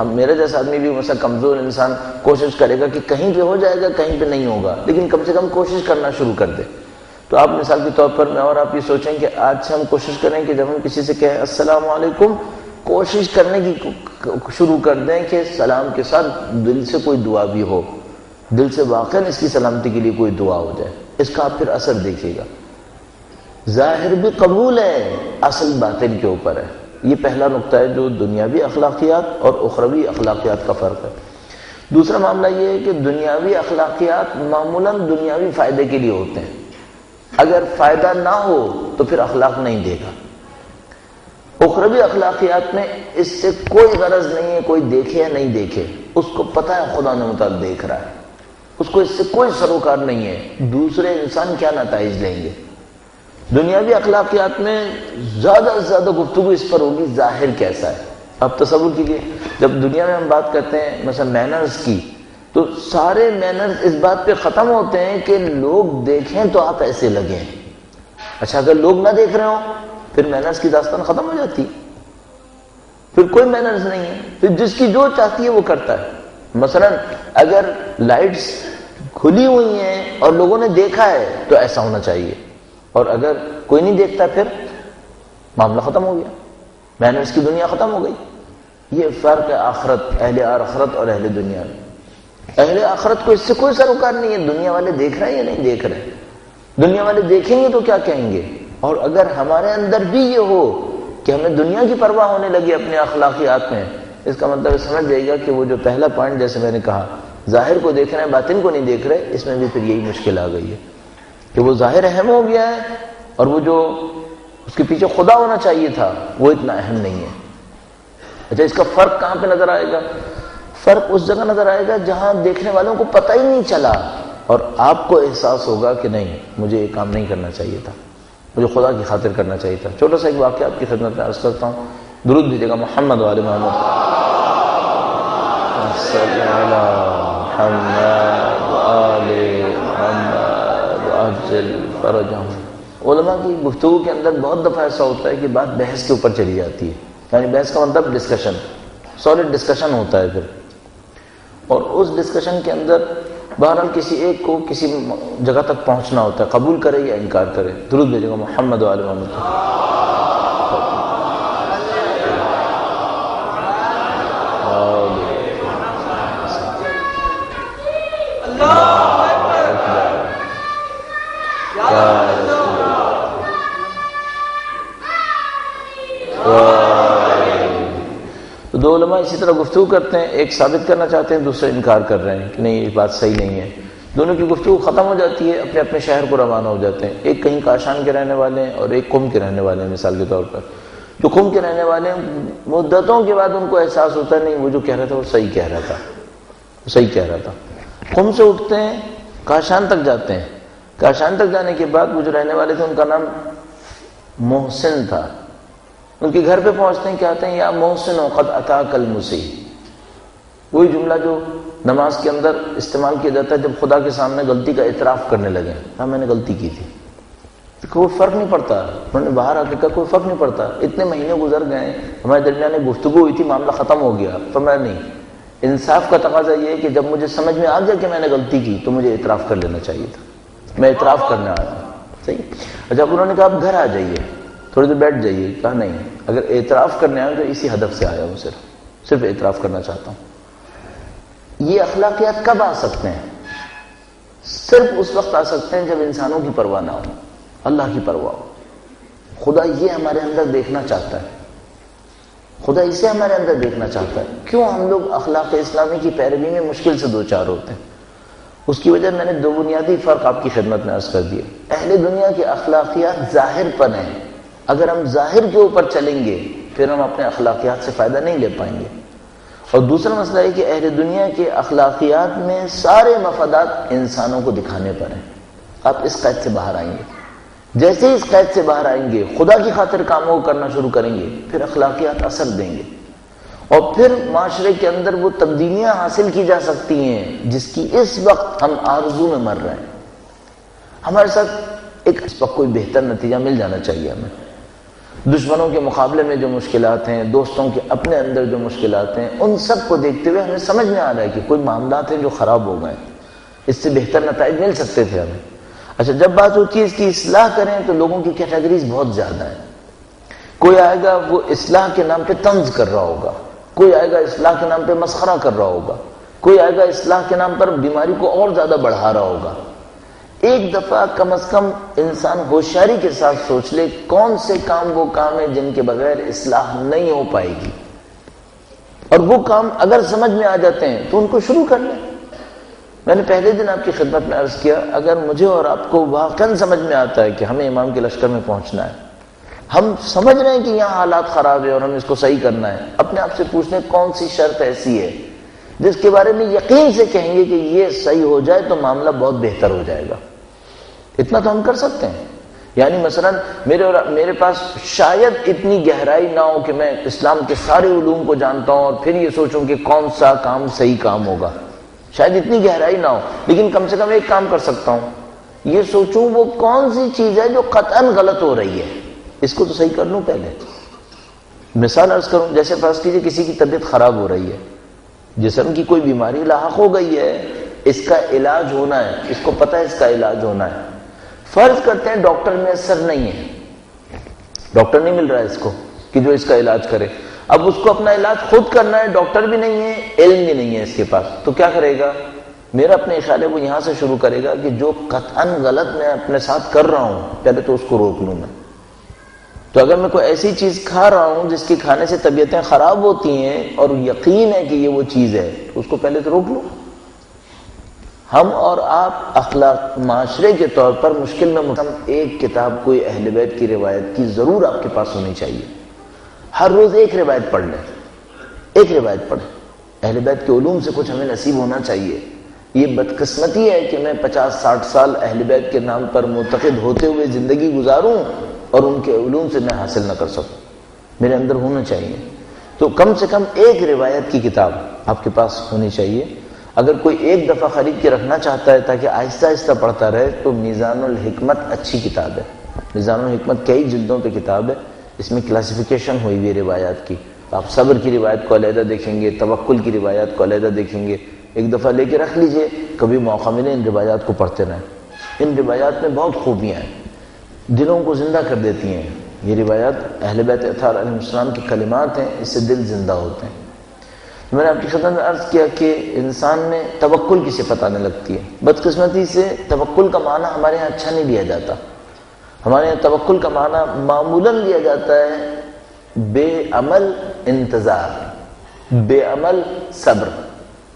میرے جیسا آدمی بھی مثلا کمزور انسان کوشش کرے گا کہ کہیں پہ ہو جائے گا، کہیں پہ نہیں ہوگا، لیکن کم سے کم کوشش کرنا شروع کر دے۔ تو آپ مثال کے طور پر میں اور آپ یہ سوچیں کہ آج سے ہم کوشش کریں کہ جب ہم کسی سے کہیں السلام علیکم، کوشش کرنے کی شروع کر دیں کہ سلام کے ساتھ دل سے کوئی دعا بھی ہو، دل سے واقعاً اس کی سلامتی کے لیے کوئی دعا ہو جائے۔ اس کا آپ پھر اثر دیکھیے گا۔ ظاہر بھی قبول ہے، اصل باطن کے اوپر ہے۔ یہ پہلا نقطہ ہے جو دنیاوی اخلاقیات اور اخروی اخلاقیات کا فرق ہے۔ دوسرا معاملہ یہ ہے کہ دنیاوی اخلاقیات معمولاً دنیاوی فائدے کے لیے ہوتے ہیں، اگر فائدہ نہ ہو تو پھر اخلاق نہیں دے گا۔ اخروی اخلاقیات میں اس سے کوئی غرض نہیں ہے کوئی دیکھے یا نہیں دیکھے، اس کو پتہ ہے خدا نے متعلق دیکھ رہا ہے، اس کو اس سے کوئی سروکار نہیں ہے دوسرے انسان کیا نتائج لیں گے۔ دنیاوی اخلاقیات میں زیادہ سے زیادہ گفتگو اس پر ہوگی ظاہر کیسا ہے۔ اب تصور کیجیے جب دنیا میں ہم بات کرتے ہیں مثلا مینرز کی، تو سارے مینرز اس بات پہ ختم ہوتے ہیں کہ لوگ دیکھیں تو آپ ایسے لگیں۔ اچھا اگر لوگ نہ دیکھ رہے ہوں پھر مینرز کی داستان ختم ہو جاتی، پھر کوئی مینرز نہیں ہے، پھر جس کی جو چاہتی ہے وہ کرتا ہے۔ مثلا اگر لائٹس کھلی ہوئی ہیں اور لوگوں نے دیکھا ہے تو ایسا ہونا چاہیے، اور اگر کوئی نہیں دیکھتا پھر معاملہ ختم ہو گیا، مینرز کی دنیا ختم ہو گئی۔ یہ فرق ہے آخرت، اہل آخرت اور اہل دنیا میں۔ اہل آخرت کو اس سے کوئی سروکار نہیں ہے دنیا والے دیکھ رہے ہیں یا نہیں دیکھ رہے، دنیا والے دیکھیں گے تو کیا کہیں گے۔ اور اگر ہمارے اندر بھی یہ ہو کہ ہمیں دنیا کی پرواہ ہونے لگی اپنے اخلاقیات میں، اس کا مطلب سمجھ جائے گا کہ وہ جو پہلا پوائنٹ جیسے میں نے کہا ظاہر کو دیکھ رہے ہیں باطن کو نہیں دیکھ رہے، اس میں بھی پھر یہی مشکل آ گئی ہے کہ وہ ظاہر اہم ہو گیا ہے اور وہ جو اس کے پیچھے خدا ہونا چاہیے تھا وہ اتنا اہم نہیں ہے۔ اچھا اس کا فرق کہاں پہ نظر آئے گا؟ فرق اس جگہ نظر آئے گا جہاں دیکھنے والوں کو پتہ ہی نہیں چلا اور آپ کو احساس ہوگا کہ نہیں مجھے یہ کام نہیں کرنا چاہیے تھا، مجھے خدا کی خاطر کرنا چاہیے تھا۔ چھوٹا سا ایک واقعہ آپ کی خدمت میں عرض کرتا ہوں، درود بھیجیے گا محمد وآل محمد صلی علی محمد وآل محمد وعجل فرجہم۔ علماء کی گفتگو کے اندر بہت دفعہ ایسا ہوتا ہے کہ بات بحث کے اوپر چلی جاتی ہے، یعنی بحث کا مطلب ڈسکشن، سالڈ ڈسکشن ہوتا ہے پھر، اور اس ڈسکشن کے اندر بہرحال کسی ایک کو کسی جگہ تک پہنچنا ہوتا ہے، قبول کرے یا انکار کرے۔ درود بھیجے گا محمد وآل محمد۔ تو دو علماء اسی طرح گفتگو کرتے ہیں، ایک ثابت کرنا چاہتے ہیں دوسرے انکار کر رہے ہیں کہ نہیں یہ بات صحیح نہیں ہے۔ دونوں کی گفتگو ختم ہو جاتی ہے، اپنے اپنے شہر کو روانہ ہو جاتے ہیں۔ ایک کہیں کاشان کے رہنے والے ہیں اور ایک قم کے رہنے والے ہیں۔ مثال کے طور پر جو قم کے رہنے والے ہیں مدتوں کے بعد ان کو احساس ہوتا ہے نہیں وہ جو کہہ رہا تھا وہ صحیح کہہ رہا تھا، وہ صحیح کہہ رہا تھا۔ قم سے اٹھتے ہیں، کاشان تک جاتے ہیں۔ کاشان تک جانے کے بعد وہ جو رہنے والے تھے ان کا نام محسن تھا۔ ان کے گھر پہ پہنچتے ہیں، کہتے ہیں یا محسن قد اتاک المسیح، وہی جملہ جو نماز کے اندر استعمال کیا جاتا ہے جب خدا کے سامنے غلطی کا اعتراف کرنے لگے، ہاں میں نے غلطی کی تھی، کوئی فرق نہیں پڑتا۔ انہوں نے باہر آ کے کہا کوئی فرق نہیں پڑتا، اتنے مہینے گزر گئے ہمارے درمیان گفتگو ہوئی تھی، معاملہ ختم ہو گیا۔ فرمایا نہیں، انصاف کا تقاضا یہ ہے کہ جب مجھے سمجھ میں آ گیا کہ میں نے غلطی کی تو مجھے اعتراف کر لینا چاہیے تھا، میں اعتراف کرنے آیا ہوں۔ صحیح. اچھا انہوں نے کہا آپ گھر آ جائیے، تھوڑی دیر بیٹھ جائیے. کہا نہیں، اگر اعتراف کرنے آیا تو اسی ہدف سے آیا ہوں، صرف اعتراف کرنا چاہتا ہوں. یہ اخلاقیات کب آ سکتے ہیں؟ صرف اس وقت آ سکتے ہیں جب انسانوں کی پرواہ نہ ہو، اللہ کی پرواہ ہو. خدا یہ ہمارے اندر دیکھنا چاہتا ہے، خدا اسے ہمارے اندر دیکھنا چاہتا ہے. کیوں ہم لوگ اخلاق اسلامی کی پیروی میں مشکل سے دوچار ہوتے ہیں؟ اس کی وجہ میں نے دو بنیادی فرق آپ کی خدمت میں عرض کر دیے. اہل دنیا کی اخلاقیات ظاہر پر ہیں، اگر ہم ظاہر کے اوپر چلیں گے پھر ہم اپنے اخلاقیات سے فائدہ نہیں لے پائیں گے. اور دوسرا مسئلہ ہے کہ اہل دنیا کے اخلاقیات میں سارے مفادات انسانوں کو دکھانے پر ہیں. آپ اس قید سے باہر آئیں گے، جیسے ہی اس قید سے باہر آئیں گے خدا کی خاطر کاموں کو کرنا شروع کریں گے، پھر اخلاقیات اثر دیں گے اور پھر معاشرے کے اندر وہ تبدیلیاں حاصل کی جا سکتی ہیں جس کی اس وقت ہم آرزو میں مر رہے ہیں. ہمارے ساتھ اس وقت کوئی بہتر نتیجہ مل جانا چاہیے ہمیں. دشمنوں کے مقابلے میں جو مشکلات ہیں، دوستوں کے اپنے اندر جو مشکلات ہیں، ان سب کو دیکھتے ہوئے ہمیں سمجھ میں آ رہا ہے کہ کوئی معاملات ہیں جو خراب ہو گئے، اس سے بہتر نتائج مل سکتے تھے ہمیں. اچھا جب بات ہوتی ہے اس کی اصلاح کریں تو لوگوں کی کیٹیگریز بہت زیادہ ہیں. کوئی آئے گا وہ اصلاح کے نام پہ طنز کر رہا ہوگا، کوئی آئے گا اصلاح کے نام پہ مسخرہ کر رہا ہوگا، کوئی آئے گا اصلاح کے نام پر بیماری کو اور زیادہ بڑھا رہا ہوگا. ایک دفعہ کم از کم انسان ہوشیاری کے ساتھ سوچ لے کون سے کام وہ کام ہے جن کے بغیر اصلاح نہیں ہو پائے گی، اور وہ کام اگر سمجھ میں آ جاتے ہیں تو ان کو شروع کر لیں. میں نے پہلے دن آپ کی خدمت میں عرض کیا، اگر مجھے اور آپ کو واقعاً سمجھ میں آتا ہے کہ ہمیں امام کے لشکر میں پہنچنا ہے، ہم سمجھ رہے ہیں کہ یہاں حالات خراب ہے اور ہم اس کو صحیح کرنا ہے، اپنے آپ سے پوچھ لیں کون سی شرط ایسی ہے جس کے بارے میں یقین سے کہیں گے کہ یہ صحیح ہو جائے تو معاملہ بہت بہتر ہو جائے گا. اتنا تو ہم کر سکتے ہیں. یعنی مثلا میرے پاس شاید اتنی گہرائی نہ ہو کہ میں اسلام کے سارے علوم کو جانتا ہوں اور پھر یہ سوچوں کہ کون سا کام صحیح کام ہوگا، شاید اتنی گہرائی نہ ہو، لیکن کم سے کم ایک کام کر سکتا ہوں، یہ سوچوں وہ کون سی چیز ہے جو قطعاً غلط ہو رہی ہے، اس کو تو صحیح کر لوں. پہلے مثال عرض کروں، جیسے فرض کیجئے کسی کی طبیعت خراب ہو رہی ہے، جسم کی کوئی بیماری لاحق ہو گئی ہے، اس کا علاج ہونا ہے، اس کو پتہ ہے اس کا علاج ہونا ہے. فرض کرتے ہیں ڈاکٹر میسر نہیں ہے، ڈاکٹر نہیں مل رہا ہے اس کو کہ جو اس کا علاج کرے. اب اس کو اپنا علاج خود کرنا ہے، ڈاکٹر بھی نہیں ہے، علم بھی نہیں ہے اس کے پاس، تو کیا کرے گا؟ میرا اپنے خیال ہے وہ یہاں سے شروع کرے گا کہ جو قطعاً غلط میں اپنے ساتھ کر رہا ہوں پہلے تو اس کو روک لوں میں. تو اگر میں کوئی ایسی چیز کھا رہا ہوں جس کے کھانے سے طبیعتیں خراب ہوتی ہیں اور یقین ہے کہ یہ وہ چیز ہے، تو اس کو پہلے تو روک لوں. ہم اور آپ اخلاق معاشرے کے طور پر مشکل میں ایک کتاب کوئی اہل بیت کی روایت کی ضرور آپ کے پاس ہونی چاہیے. ہر روز ایک روایت پڑھ لیں، ایک روایت پڑھیں. اہل بیت کے علوم سے کچھ ہمیں نصیب ہونا چاہیے. یہ بدقسمتی ہے کہ میں 50-60 سال اہل بیت کے نام پر معتقد ہوتے ہوئے زندگی گزاروں اور ان کے علوم سے میں حاصل نہ کر سکوں. میرے اندر ہونا چاہیے. تو کم سے کم ایک روایت کی کتاب آپ کے پاس ہونی چاہیے. اگر کوئی ایک دفعہ خرید کے رکھنا چاہتا ہے تاکہ آہستہ آہستہ پڑھتا رہے تو میزان الحکمت اچھی کتاب ہے. میزان الحکمت کئی جلدوں پہ کتاب ہے، اس میں کلاسیفیکیشن ہوئی ہوئی روایات کی. آپ صبر کی روایت کو علیحدہ دیکھیں گے، توکل کی روایات کو علیحدہ دیکھیں گے. ایک دفعہ لے کے رکھ لیجئے، کبھی موقع ملے ان روایات کو پڑھتے رہیں. ان روایات میں بہت خوبیاں ہیں، دلوں کو زندہ کر دیتی ہیں. یہ روایات اہل بیت اطہار علیہ السلام کے کلمات ہیں، اس سے دل زندہ ہوتے ہیں. میں نے آپ کی خدمت میں عرض کیا کہ انسان میں توکل کی صفت آنے لگتی ہے. بدقسمتی سے توکل کا معنی ہمارے یہاں اچھا نہیں لیا جاتا. ہمارے یہاں توکل کا معنی معمولاً لیا جاتا ہے بے عمل انتظار، بے عمل صبر.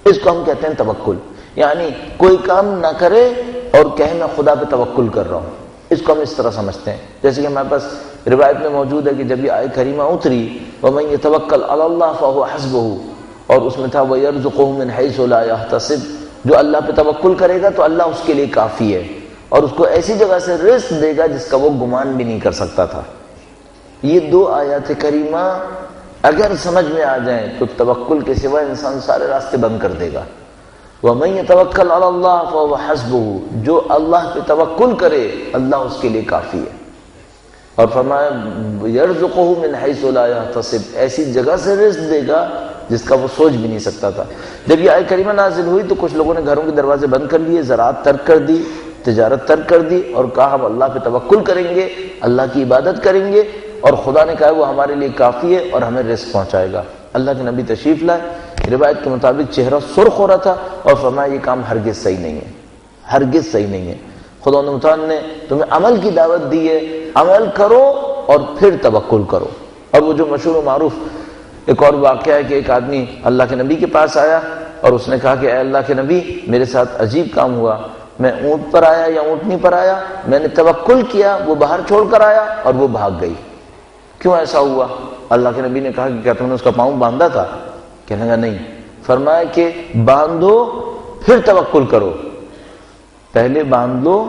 اس کو ہم کہتے ہیں توکل. یعنی کوئی کام نہ کرے اور کہے میں خدا پہ توکل کر رہا ہوں، اس کو ہم اس طرح سمجھتے ہیں. جیسے کہ ہمارے پاس روایت میں موجود ہے کہ جب یہ آیت کریمہ اتری وَمَن يَتَوَكَّلْ عَلَى اللَّهِ فَهُوَ حَسْبُهُ، اور اس میں تھا وَيَرْزُقُهُ مِنْ حَيْثُ لَا يَحْتَسِبُ، جو اللہ پہ توکل کرے گا تو اللہ اس کے لیے کافی ہے اور اس کو ایسی جگہ سے رزق دے گا جس کا وہ گمان بھی نہیں کر سکتا تھا. یہ دو آیات کریمہ اگر سمجھ میں آ جائیں تو توکل کے سوا انسان سارے راستے بند کر دے گا. وَمَن يَتَوَكَّلْ عَلَى اللَّهِ فَهُوَ حَسْبُهُ، جو اللہ پہ توکل کرے اللہ اس کے لیے کافی ہے. اور فرمایا يَرْزُقُهُ مِنْ حَيْثُ لَا يَحْتَسِبُ، ایسی جگہ سے رزق دے گا جس کا وہ سوچ بھی نہیں سکتا تھا. جب یہ آیت کریمہ نازل ہوئی تو کچھ لوگوں نے گھروں کے دروازے بند کر لیے، زراعت ترک کر دی، تجارت ترک کر دی اور کہا ہم اللہ پہ توکل کریں گے، اللہ کی عبادت کریں گے، اور خدا نے کہا وہ ہمارے لیے کافی ہے اور ہمیں رزق پہنچائے گا۔ اللہ کے نبی تشریف لائے، روایت کے مطابق چہرہ سرخ ہو رہا تھا اور فرمایا یہ کام ہرگز صحیح نہیں ہے، ہرگز صحیح نہیں ہے، خدا متعال نے تمہیں عمل کی دعوت دی ہے، عمل کرو اور پھر توکل کرو۔ اور وہ جو مشہور و معروف ایک اور واقعہ ہے کہ ایک آدمی اللہ کے نبی کے پاس آیا اور اس نے کہا کہ اے اللہ کے نبی میرے ساتھ عجیب کام ہوا، میں اونٹ پر آیا یا اونٹنی پر آیا، میں نے توکل کیا، وہ باہر چھوڑ کر آیا اور وہ بھاگ گئی، کیوں ایسا ہوا؟ اللہ کے نبی نے کہا کہ کیا تم نے اس کا پاؤں باندھا تھا؟ کہنے لگا نہیں۔ فرمایا کہ باندھو پھر توکل کرو، پہلے باندھ لو،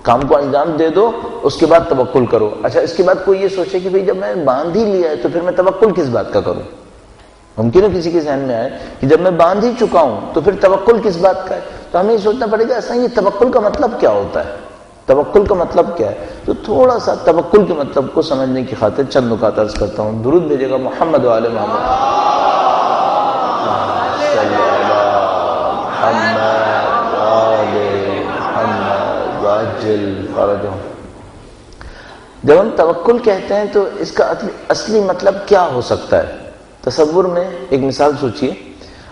کام کو انجام دے دو، اس کے بعد توکل کرو۔ اچھا اس کے بعد کوئی یہ سوچے کہ بھئی جب میں باندھ ہی لیا ہے تو پھر میں توکل کس بات کا کروں؟ ممکن ہے کسی کے ذہن میں آئے کہ جب میں باندھ ہی چکا ہوں تو پھر توکل کس بات کا ہے؟ تو ہمیں یہ سوچنا پڑے گا اصلا یہ توکل کا مطلب کیا ہوتا ہے، توکل کا مطلب کیا ہے؟ تو تھوڑا سا توکل کے مطلب کو سمجھنے کی خاطر چند نکات عرض کرتا ہوں۔ درود بھیجے گا محمد و آل محمد۔ جب ہم توکل کہتے ہیں تو اس کا اصلی مطلب کیا ہو سکتا ہے؟ تصور میں ایک مثال سوچئے،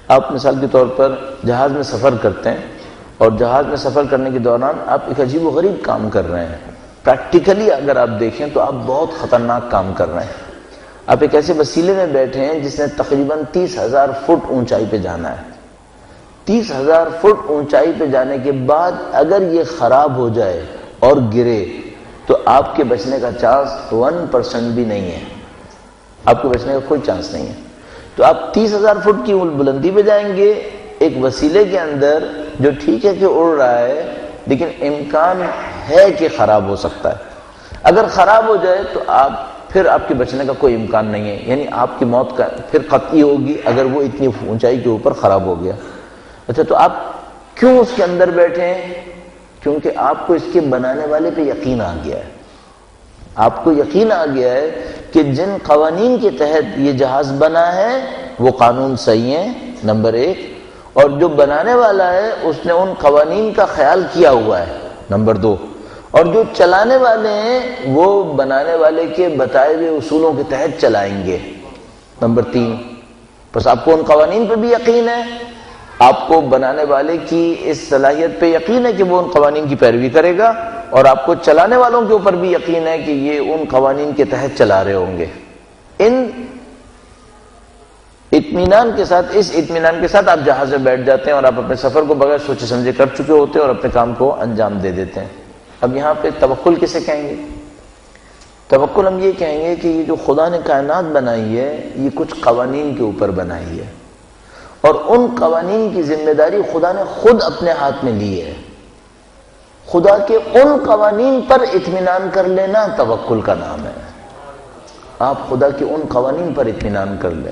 آپ مثال کے طور پر جہاز میں سفر کرتے ہیں اور جہاز میں سفر کرنے کے دوران آپ ایک عجیب و غریب کام کر رہے ہیں، پریکٹیکلی اگر آپ دیکھیں تو آپ بہت خطرناک کام کر رہے ہیں۔ آپ ایک ایسے وسیلے میں بیٹھے ہیں جس نے تقریباً 30,000 فٹ اونچائی پہ جانا ہے۔ 30,000 فٹ اونچائی پہ جانے کے بعد اگر یہ خراب ہو جائے اور گرے تو آپ کے بچنے کا چانس 1% بھی نہیں ہے، آپ کے بچنے کا کوئی چانس نہیں ہے۔ تو آپ 30,000 فٹ کی بلندی پہ جائیں گے ایک وسیلے کے اندر جو ٹھیک ہے کہ اڑ رہا ہے لیکن امکان ہے کہ خراب ہو سکتا ہے۔ اگر خراب ہو جائے تو پھر آپ کے بچنے کا کوئی امکان نہیں ہے، یعنی آپ کی موت کا پھر قطعی ہوگی اگر وہ اتنی اونچائی کے اوپر خراب ہو گیا۔ اچھا تو آپ کیوں اس کے اندر بیٹھے ہیں؟ کیونکہ آپ کو اس کے بنانے والے پہ یقین آ گیا ہے، آپ کو یقین آ گیا ہے کہ جن قوانین کے تحت یہ جہاز بنا ہے وہ قانون صحیح ہیں، نمبر 1، اور جو بنانے والا ہے اس نے ان قوانین کا خیال کیا ہوا ہے، نمبر 2، اور جو چلانے والے ہیں وہ بنانے والے کے بتائے ہوئے اصولوں کے تحت چلائیں گے، نمبر 3۔ بس آپ کو ان قوانین پہ بھی یقین ہے، آپ کو بنانے والے کی اس صلاحیت پہ یقین ہے کہ وہ ان قوانین کی پیروی کرے گا، اور آپ کو چلانے والوں کے اوپر بھی یقین ہے کہ یہ ان قوانین کے تحت چلا رہے ہوں گے۔ ان اطمینان کے ساتھ، اس اطمینان کے ساتھ آپ جہاز میں بیٹھ جاتے ہیں اور آپ اپنے سفر کو بغیر سوچے سمجھے کر چکے ہوتے ہیں اور اپنے کام کو انجام دے دیتے ہیں۔ اب یہاں پہ توکل کسے کہیں گے؟ توکل ہم یہ کہیں گے کہ یہ جو خدا نے کائنات بنائی ہے یہ کچھ قوانین کے اوپر بنائی ہے، اور ان قوانین کی ذمہ داری خدا نے خود اپنے ہاتھ میں لی ہے۔ خدا کے ان قوانین پر اطمینان کر لینا توکل کا نام ہے۔ آپ خدا کے ان قوانین پر اطمینان کر لیں،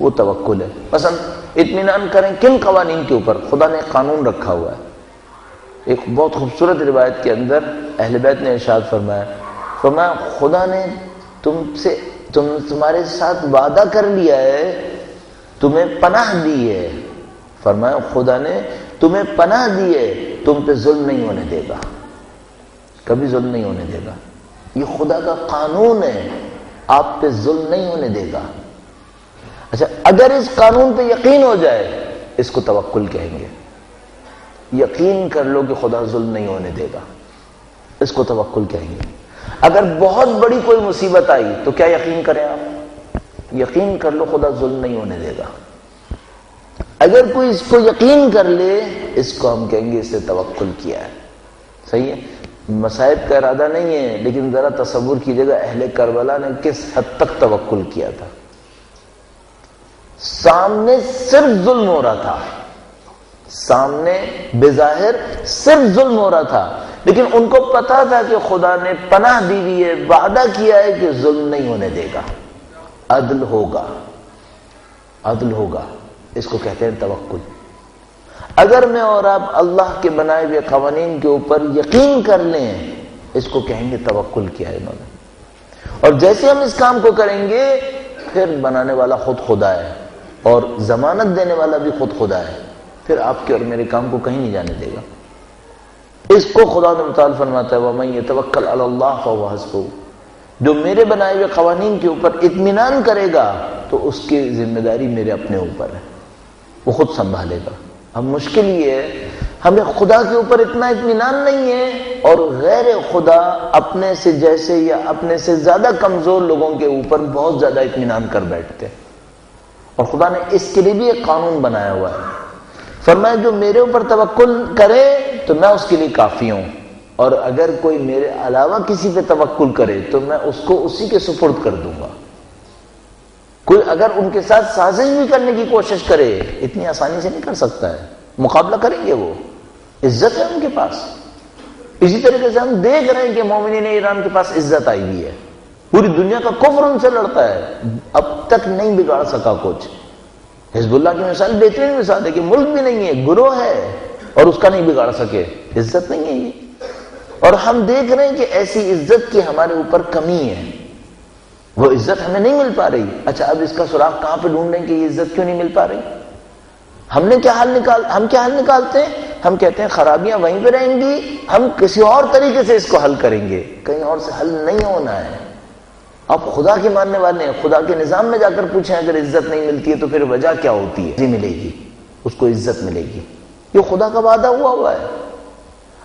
وہ توکل ہے۔ مثلا اطمینان کریں کن قوانین کے اوپر؟ خدا نے ایک قانون رکھا ہوا ہے۔ ایک بہت خوبصورت روایت کے اندر اہل بیت نے ارشاد فرمایا خدا نے تمہارے ساتھ وعدہ کر لیا ہے، تمہیں پناہ دی ہے، فرمایا خدا نے تمہیں پناہ دی ہے، تم پہ ظلم نہیں ہونے دے گا، کبھی ظلم نہیں ہونے دے گا، یہ خدا کا قانون ہے، آپ پہ ظلم نہیں ہونے دے گا۔ اچھا اگر اس قانون پہ یقین ہو جائے اس کو توکل کہیں گے، یقین کر لو کہ خدا ظلم نہیں ہونے دے گا، اس کو توکل کہیں گے۔ اگر بہت بڑی کوئی مصیبت آئی تو کیا یقین کریں آپ؟ یقین کر لو خدا ظلم نہیں ہونے دے گا۔ اگر کوئی اس کو یقین کر لے اس کو ہم کہیں گے اس نے توکل کیا ہے۔ صحیح ہے، مصائب کا ارادہ نہیں ہے، لیکن ذرا تصور کیجئے گا اہل کربلا نے کس حد تک توکل کیا تھا۔ سامنے صرف ظلم ہو رہا تھا، سامنے بظاہر صرف ظلم ہو رہا تھا، لیکن ان کو پتا تھا کہ خدا نے پناہ دی ہوئی ہے، وعدہ کیا ہے کہ ظلم نہیں ہونے دے گا، عدل ہوگا، عدل ہوگا، اس کو کہتے ہیں توکل۔ اگر میں اور آپ اللہ کے بنائے ہوئے قوانین کے اوپر یقین کر لیں اس کو کہیں گے توکل کیا ہے انہوں نے، اور جیسے ہم اس کام کو کریں گے پھر بنانے والا خود خدا ہے اور ضمانت دینے والا بھی خود خدا ہے، پھر آپ کے اور میرے کام کو کہیں نہیں جانے دے گا۔ اس کو خدا نے متعال فرماتا ہے وَمَن يَتَوَكَّلْ عَلَى اللَّهِ فَهُوَ حَسْبُهُ، جو میرے بنائے ہوئے قوانین کے اوپر اطمینان کرے گا تو اس کی ذمہ داری میرے اپنے اوپر ہے، وہ خود سنبھالے گا۔ اب مشکل یہ ہے ہمیں خدا کے اوپر اتنا اطمینان نہیں ہے، اور غیر خدا اپنے سے جیسے یا اپنے سے زیادہ کمزور لوگوں کے اوپر بہت زیادہ اطمینان کر بیٹھتے ہیں۔ اور خدا نے اس کے لیے بھی ایک قانون بنایا ہوا ہے، فرمایا جو میرے اوپر توکل کرے تو میں اس کے لیے کافی ہوں، اور اگر کوئی میرے علاوہ کسی پہ توکل کرے تو میں اس کو اسی کے سپرد کر دوں گا۔ کوئی اگر ان کے ساتھ سازش بھی کرنے کی کوشش کرے اتنی آسانی سے نہیں کر سکتا ہے، مقابلہ کریں گے، وہ عزت ہے ان کے پاس۔ اسی طریقے سے ہم دیکھ رہے ہیں کہ مومنین ایران کے پاس عزت آئی ہوئی ہے، پوری دنیا کا کفر ان سے لڑتا ہے، اب تک نہیں بگاڑ سکا کچھ۔ حزب اللہ کی مثال بہترین مثال ہے کہ ملک بھی نہیں ہے، گروہ ہے، اور اس کا نہیں بگاڑ سکے، عزت نہیں ہے یہ۔ اور ہم دیکھ رہے ہیں کہ ایسی عزت کی ہمارے اوپر کمی ہے، وہ عزت ہمیں نہیں مل پا رہی۔ اچھا اب اس کا سراغ کہاں پہ ڈھونڈ رہے ہیں کہ یہ عزت کیوں نہیں مل پا رہی؟ ہم کیا حل نکالتے ہیں؟ ہم کہتے ہیں خرابیاں وہیں پہ رہیں گی، ہم کسی اور طریقے سے اس کو حل کریں گے، کہیں اور سے حل نہیں ہونا ہے۔ آپ خدا کے ماننے والے ہیں، خدا کے نظام میں جا کر پوچھیں اگر عزت نہیں ملتی ہے تو پھر وجہ کیا ہوتی ہے؟ ملے گی، اس کو عزت ملے گی، یہ خدا کا وعدہ ہوا ہے۔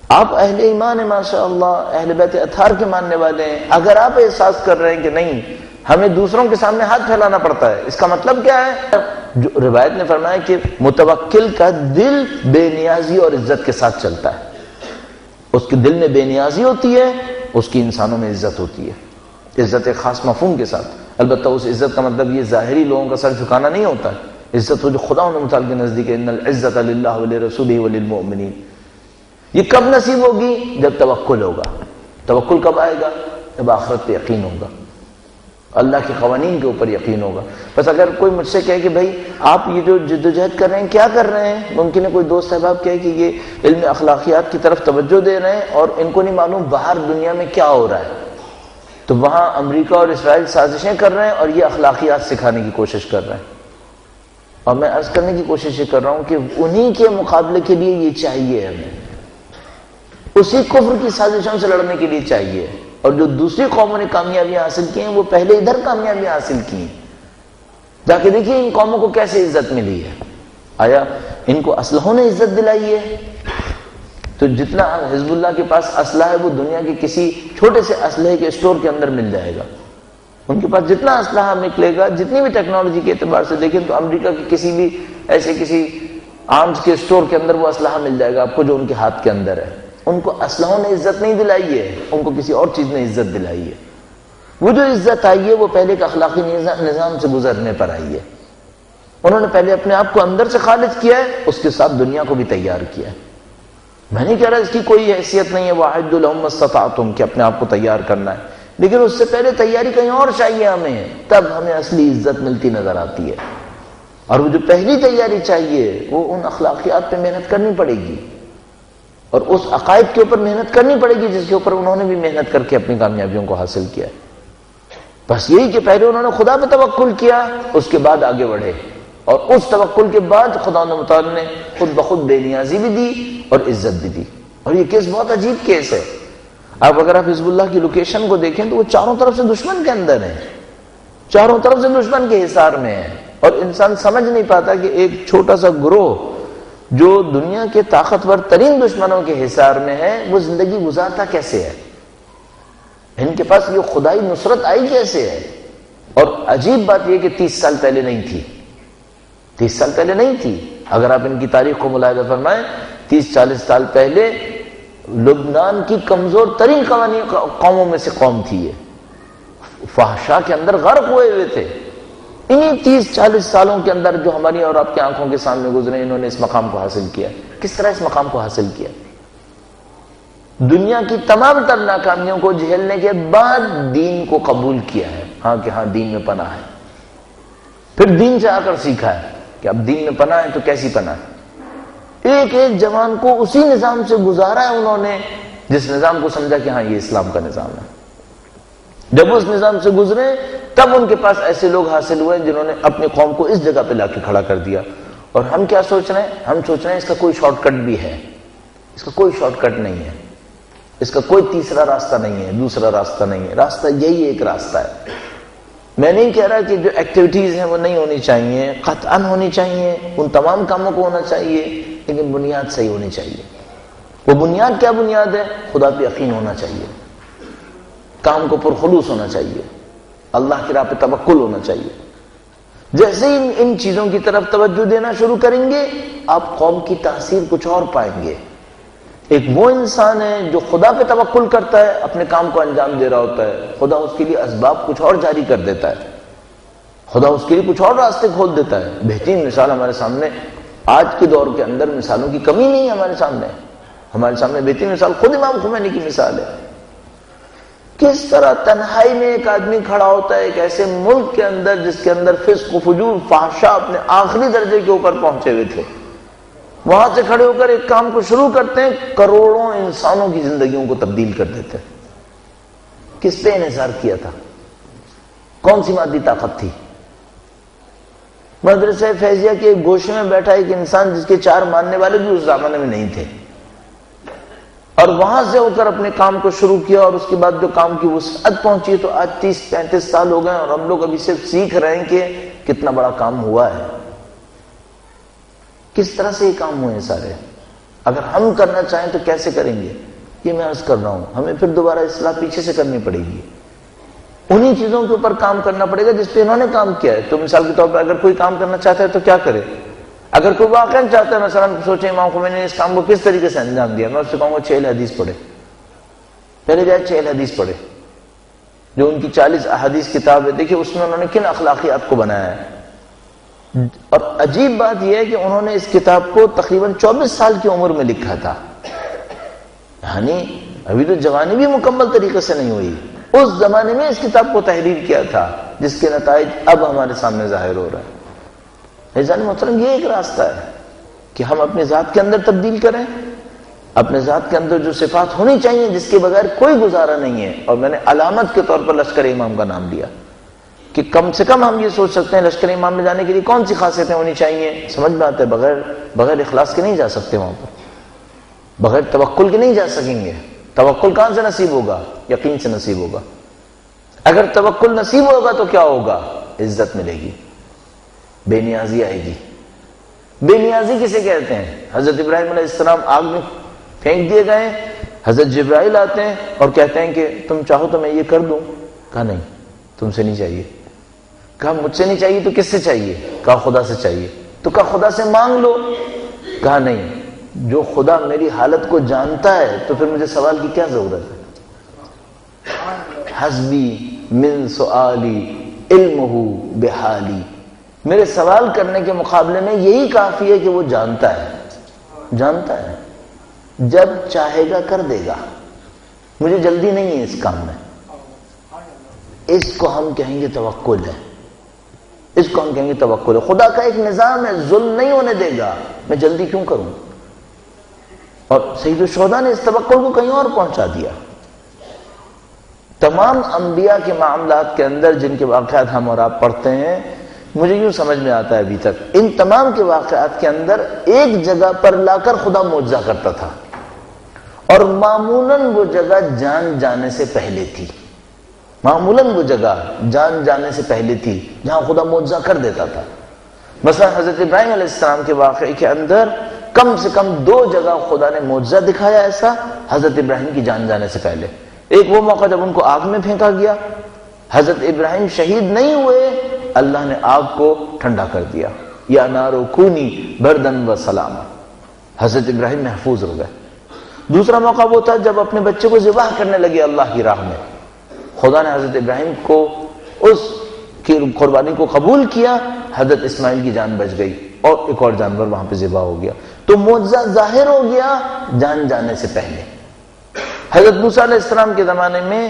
آپ اہل ایمان ہیں ماشاءاللہ، اہل بیت اطہار کے ماننے والے ہیں، اگر آپ احساس کر رہے ہیں کہ نہیں ہمیں دوسروں کے سامنے ہاتھ پھیلانا پڑتا ہے، اس کا مطلب کیا ہے؟ جو روایت نے فرمایا کہ متوکل کا دل بے نیازی اور عزت کے ساتھ چلتا ہے، اس کے دل میں بے نیازی ہوتی ہے، اس کی انسانوں میں عزت ہوتی ہے، عزت ایک خاص مفہوم کے ساتھ۔ البتہ اس عزت کا مطلب یہ ظاہری لوگوں کا سر جھکانا نہیں ہوتا ہے، عزت وہ جو خدا انہوں متعلق کے نزدیک ہے، ان العزت للہ ولرسولہ وللمؤمنین۔ یہ کب نصیب ہوگی؟ جب توکل ہوگا۔ توکل کب آئے گا؟ جب آخرت پہ یقین ہوگا، اللہ کے قوانین کے اوپر یقین ہوگا۔ بس اگر کوئی مجھ سے کہے کہ بھائی آپ یہ جو جدوجہد کر رہے ہیں کیا کر رہے ہیں، ممکن ہے کوئی دوست احباب کہے کہ یہ علم اخلاقیات کی طرف توجہ دے رہے ہیں اور ان کو نہیں معلوم باہر دنیا میں کیا ہو رہا ہے، تو وہاں امریکہ اور اسرائیل سازشیں کر رہے ہیں اور یہ اخلاقیات سکھانے کی کوشش کر رہے ہیں۔ اور میں عرض کرنے کی کوشش یہ کر رہا ہوں کہ انہی کے مقابلے کے لیے یہ چاہیے، ہمیں اسی کفر کی سازشوں سے لڑنے کے لیے چاہیے۔ اور جو دوسری قوموں نے کامیابیاں حاصل کی ہیں وہ پہلے ادھر کامیابیاں حاصل کی ہیں، جا کے دیکھیے ان قوموں کو کیسے عزت ملی ہے، آیا ان کو اسلحوں نے عزت دلائی ہے؟ تو جتنا حزب اللہ کے پاس اسلحہ ہے وہ دنیا کے کسی چھوٹے سے اسلحے کے اسٹور کے اندر مل جائے گا۔ ان کے پاس جتنا اسلحہ نکلے گا، جتنی بھی ٹیکنالوجی کے اعتبار سے دیکھیں تو امریکہ کے کسی بھی ایسے کسی آرمز کے اسٹور کے اندر وہ اسلحہ مل جائے گا آپ کو جو ان کے ہاتھ کے اندر ہے۔ ان کو اسلحوں نے عزت نہیں دلائی ہے، ان کو کسی اور چیز نے عزت دلائی ہے۔ وہ جو عزت آئی ہے وہ پہلے کا اخلاقی نظام سے گزرنے پر آئی ہے۔ انہوں نے پہلے اپنے آپ کو اندر سے خالص کیا ہے، اس کے ساتھ دنیا کو بھی تیار کیا ہے۔ میں نہیں کہہ رہا اس کی کوئی حیثیت نہیں ہے وَأَعِدُّوا لَهُم مَّا اسْتَطَعْتُمْ کہ اپنے آپ کو تیار کرنا ہے، لیکن اس سے پہلے تیاری کہیں اور چاہیے ہمیں، تب ہمیں اصلی عزت ملتی نظر آتی ہے۔ اور وہ جو پہلی تیاری چاہیے وہ ان اخلاقیات پہ محنت کرنی پڑے گی، اور اس عقائد کے اوپر محنت کرنی پڑے گی جس کے اوپر انہوں نے بھی محنت کر کے اپنی کامیابیوں کو حاصل کیا ہے۔ بس یہی کہ پہلے انہوں نے خدا پہ توکل کیا، اس کے بعد آگے بڑھے، اور اس توکل کے بعد خدا متعال نے خود بخود بے نیازی بھی دی اور عزت بھی دی۔ اور یہ کیس بہت عجیب کیس ہے۔ اب اگر آپ حزب اللہ کی لوکیشن کو دیکھیں تو وہ چاروں طرف سے دشمن کے اندر ہے، چاروں طرف سے دشمن کے حصار میں ہے، اور انسان سمجھ نہیں پاتا کہ ایک چھوٹا سا گروہ جو دنیا کے طاقتور ترین دشمنوں کے حصار میں ہے وہ زندگی گزارتا کیسے ہے، ان کے پاس یہ خدائی نصرت آئی کیسے ہے۔ اور عجیب بات یہ کہ 30 سال پہلے نہیں تھی، 30 سال پہلے نہیں تھی۔ اگر آپ ان کی تاریخ کو ملاحظہ فرمائیں 30-40 سال پہلے لبنان کی کمزور ترین قوموں میں سے قوم تھی، یہ فحشاء کے اندر غرق ہوئے تھے۔ انہی 30-40 سالوں کے اندر جو ہماری اور آپ کی آنکھوں کے سامنے گزرے، انہوں نے اس مقام کو حاصل کیا۔ کس طرح اس مقام کو حاصل کیا؟ دنیا کی تمام تر ناکامیوں کو جھیلنے کے بعد دین کو قبول کیا ہے، ہاں کہ ہاں دین میں پناہ ہے، پھر دین سے آ کر سیکھا ہے کہ اب دین میں پناہ ہے تو کیسی پناہ ہے۔ ایک ایک جوان کو اسی نظام سے گزارا ہے انہوں نے جس نظام کو سمجھا کہ ہاں یہ اسلام کا نظام ہے۔ جب اس نظام سے گزرے تب ان کے پاس ایسے لوگ حاصل ہوئے جنہوں نے اپنی قوم کو اس جگہ پہ لا کے کھڑا کر دیا۔ اور ہم کیا سوچ رہے ہیں؟ ہم سوچ رہے ہیں اس کا کوئی شارٹ کٹ بھی ہے، اس کا کوئی شارٹ کٹ نہیں ہے، اس کا کوئی تیسرا راستہ نہیں ہے، دوسرا راستہ نہیں ہے، راستہ یہی ایک راستہ ہے۔ میں نہیں کہہ رہا کہ جو ایکٹیویٹیز ہیں وہ نہیں ہونی چاہیے، قطعاً ہونی چاہیے، ان تمام کاموں کو ہونا چاہیے، لیکن بنیاد صحیح ہونی چاہیے۔ وہ بنیاد کیا بنیاد ہے؟ خدا پہ یقین ہونا چاہیے، کام کو پرخلوص ہونا چاہیے، اللہ کی راہ پہ توکل ہونا چاہیے۔ جیسے ہی ان چیزوں کی طرف توجہ دینا شروع کریں گے، آپ قوم کی تاثیر کچھ اور پائیں گے۔ ایک وہ انسان ہے جو خدا پہ توکل کرتا ہے، اپنے کام کو انجام دے رہا ہوتا ہے، خدا اس کے لیے اسباب کچھ اور جاری کر دیتا ہے، خدا اس کے لیے کچھ اور راستے کھول دیتا ہے۔ بہترین مثال ہمارے سامنے آج کے دور کے اندر مثالوں کی کمی نہیں ہے، ہمارے سامنے بہترین مثال خود امام خمینی کی مثال ہے۔ کس طرح تنہائی میں ایک آدمی کھڑا ہوتا ہے ایک ایسے ملک کے اندر جس کے اندر فسق و فجور فحشاء اپنے آخری درجے کے اوپر پہنچے ہوئے تھے، وہاں سے کھڑے ہو کر ایک کام کو شروع کرتے ہیں، کروڑوں انسانوں کی زندگیوں کو تبدیل کر دیتے ہیں۔ کس پہ انحصار کیا تھا؟ کون سی مادی طاقت تھی؟ مدرسہ فیضیہ کے ایک گوشے میں بیٹھا ایک انسان جس کے 4 ماننے والے بھی اس زمانے میں نہیں تھے، اور وہاں سے ہو کر اپنے کام کو شروع کیا، اور اس کے بعد جو کام کی وسعت پہنچی تو آج 30-35 سال ہو گئے، اور ہم لوگ ابھی صرف سیکھ رہے ہیں کہ کتنا بڑا کام ہوا ہے، کس طرح سے یہ کام ہوئے سارے۔ اگر ہم کرنا چاہیں تو کیسے کریں گے؟ یہ میں عرض کر رہا ہوں، ہمیں پھر دوبارہ اصلاح پیچھے سے کرنی پڑے گی، انہی چیزوں کے اوپر کام کرنا پڑے گا جس پہ انہوں نے کام کیا ہے۔ تو مثال کے طور پر اگر کوئی کام کرنا چاہتا ہے تو کیا کرے؟ اگر کوئی واقعا چاہتا ہے، مثلا سوچیں امام خمینی نے اس کام کو کس طریقے سے انجام دیا، میں اس سے کہوں گا 6 حدیث پڑھے، پہلے جائے 6 حدیث پڑھے، جو ان کی 40 احادیث کتاب ہے، دیکھیں اس میں انہوں نے کن اخلاقیات کو بنایا ہے۔ اور عجیب بات یہ ہے کہ انہوں نے اس کتاب کو تقریباً 24 سال کی عمر میں لکھا تھا، یعنی ابھی تو جوانی بھی مکمل طریقے سے نہیں ہوئی، اس زمانے میں اس کتاب کو تحریر کیا تھا، جس کے نتائج اب ہمارے سامنے ظاہر ہو رہے ہیں۔ عزیزان محترم، یہ ایک راستہ ہے کہ ہم اپنے ذات کے اندر تبدیل کریں، اپنے ذات کے اندر جو صفات ہونی چاہیے جس کے بغیر کوئی گزارا نہیں ہے، اور میں نے علامت کے طور پر لشکر امام کا نام لیا کہ کم سے کم ہم یہ سوچ سکتے ہیں لشکر امام میں جانے کے لیے کون سی خاصیتیں ہونی چاہیے۔ سمجھ میں آتا ہے بغیر اخلاص کے نہیں جا سکتے وہاں پر، بغیر توکل کے نہیں جا سکیں گے۔ توکل کہاں سے نصیب ہوگا؟ یقین سے نصیب ہوگا۔ اگر توکل نصیب ہوگا تو کیا ہوگا؟ عزت ملے گی، بے نیازی آئے گی۔ بے نیازی کسے کہتے ہیں؟ حضرت ابراہیم علیہ السلام آگ میں پھینک دیے گئے، حضرت جبرائیل آتے ہیں اور کہتے ہیں کہ تم چاہو تو میں یہ کر دوں۔ کہا نہیں، تم سے نہیں چاہیے۔ کہا مجھ سے نہیں چاہیے تو کس سے چاہیے؟ کہا خدا سے چاہیے۔ تو کہا خدا سے مانگ لو۔ کہا نہیں، جو خدا میری حالت کو جانتا ہے تو پھر مجھے سوال کی کیا ضرورت ہے؟ حسبی من سؤالی علمہ بحالی، میرے سوال کرنے کے مقابلے میں یہی کافی ہے کہ وہ جانتا ہے، جب چاہے گا کر دے گا، مجھے جلدی نہیں ہے اس کام میں۔ اس کو ہم کہیں گے توکل ہے، اس کو ہم کہیں گے توکل ہے۔ خدا کا ایک نظام ہے، ظلم نہیں ہونے دے گا، میں جلدی کیوں کروں؟ اور سید الشہداء نے اس توکل کو کہیں اور پہنچا دیا۔ تمام انبیاء کے معاملات کے اندر جن کے واقعات ہم اور آپ پڑھتے ہیں، مجھے یوں سمجھ میں آتا ہے ابھی تک ان تمام کے واقعات کے اندر ایک جگہ پر لا کر خدا معجزہ کرتا تھا، اور معمولاً وہ جگہ جان جانے سے پہلے تھی، معمولاً وہ جگہ جان جانے سے پہلے تھی جہاں خدا معجزہ کر دیتا تھا۔ مثلا حضرت ابراہیم علیہ السلام کے واقعے کے اندر کم سے کم 2 جگہ خدا نے معجزہ دکھایا ایسا حضرت ابراہیم کی جان جانے سے پہلے۔ ایک وہ موقع جب ان کو آگ میں پھینکا گیا، حضرت ابراہیم شہید نہیں ہوئے، اللہ نے آگ کو ٹھنڈا کر دیا، یا نارو کونی بردن و سلاما، حضرت ابراہیم محفوظ ہو گئے۔ دوسرا موقع وہ تھا جب اپنے بچے کو ذبح کرنے لگے اللہ کی راہ میں، خدا نے حضرت ابراہیم کو اس کی قربانی کو قبول کیا، حضرت اسماعیل کی جان بچ گئی اور ایک اور جانور وہاں پہ ذبح ہو گیا۔ تو معجزہ ظاہر ہو گیا جان جانے سے پہلے۔ حضرت موسیٰ علیہ السلام کے زمانے میں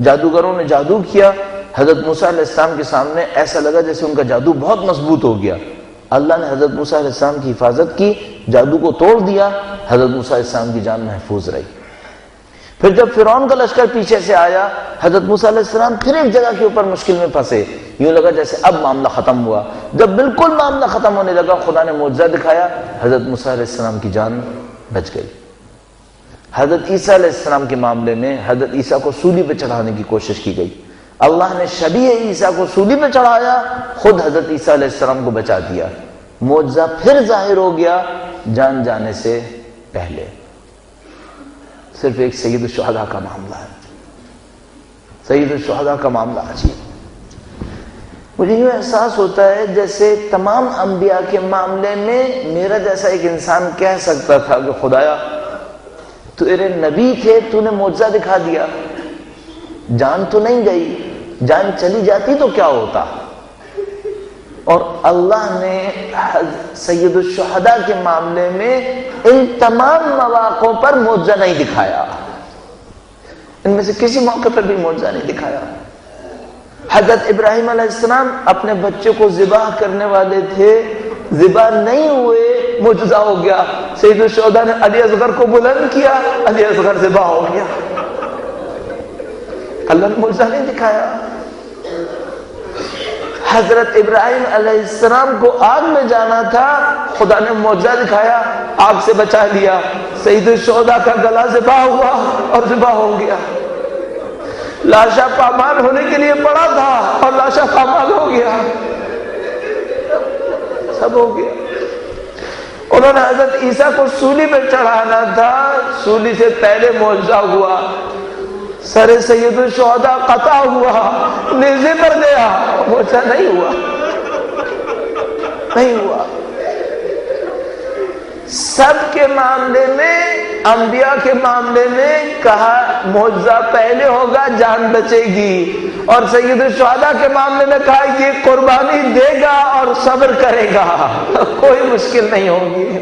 جادوگروں نے جادو کیا، حضرت موسیٰ علیہ السلام کے سامنے ایسا لگا جیسے ان کا جادو بہت مضبوط ہو گیا۔ اللہ نے حضرت موسیٰ علیہ السلام کی حفاظت کی، جادو کو توڑ دیا، حضرت موسیٰ علیہ السلام کی جان محفوظ رہی۔ پھر جب فرعون کا لشکر پیچھے سے آیا، حضرت موسیٰ علیہ السلام پھر ایک جگہ کے اوپر مشکل میں پھنسے، یوں لگا جیسے اب معاملہ ختم ہوا۔ جب بالکل معاملہ ختم ہونے لگا، خدا نے معجزہ دکھایا، حضرت موسیٰ علیہ السلام کی جان بچ گئی۔ حضرت عیسیٰ علیہ السلام کے معاملے میں حضرت عیسیٰ کو سولی پہ چڑھانے کی کوشش کی گئی، اللہ نے شبیہ عیسیٰ کو سولی پہ چڑھایا، خود حضرت عیسیٰ علیہ السلام کو بچا دیا۔ معجزہ پھر ظاہر ہو گیا جان جانے سے پہلے۔ صرف ایک سید الشہداء کا معاملہ ہے، سید الشہداء کا معاملہ عجیب۔ مجھے یوں احساس ہوتا ہے جیسے تمام انبیاء کے معاملے میں میرا جیسا ایک انسان کہہ سکتا تھا کہ خدایا تو تیرے نبی تھے، تو نے معجزہ دکھا دیا، جان تو نہیں گئی، جان چلی جاتی تو کیا ہوتا؟ اور اللہ نے سید الشہداء کے معاملے میں ان تمام مواقعوں پر معجزہ نہیں دکھایا، ان میں سے کسی موقع پر بھی معجزہ نہیں دکھایا۔ حضرت ابراہیم علیہ السلام اپنے بچے کو ذبح کرنے والے تھے، ذبح نہیں ہوئے، معجزہ ہو گیا۔ سید الشہداء نے علی اصغر کو بلند کیا، علی اصغر ذبح ہو گیا۔ اللہ نے معجزہ نہیں دکھایا۔ حضرت ابراہیم علیہ السلام کو آگ میں جانا تھا، خدا نے معجزہ دکھایا، آگ سے بچا لیا۔ سید الشہداء کا گلا ذبح ہوا اور ذبح ہو گیا۔ لاشا پامال ہونے کے لیے پڑا تھا اور لاشا پامال ہو گیا، سب ہو گیا۔ انہوں نے حضرت عیسیٰ کو سولی پہ چڑھانا تھا، سولی سے پہلے معجزہ ہوا، سر سید الشہداء قطع ہوا، نیزے پر گیا، معجزہ نہیں ہوا، نہیں ہوا۔ سب کے معاملے میں، انبیاء کے معاملے میں کہا معجزہ پہلے ہوگا، جان بچے گی، اور سید الشہداء کے معاملے میں کہا یہ قربانی دے گا اور صبر کرے گا، کوئی مشکل نہیں ہوگی۔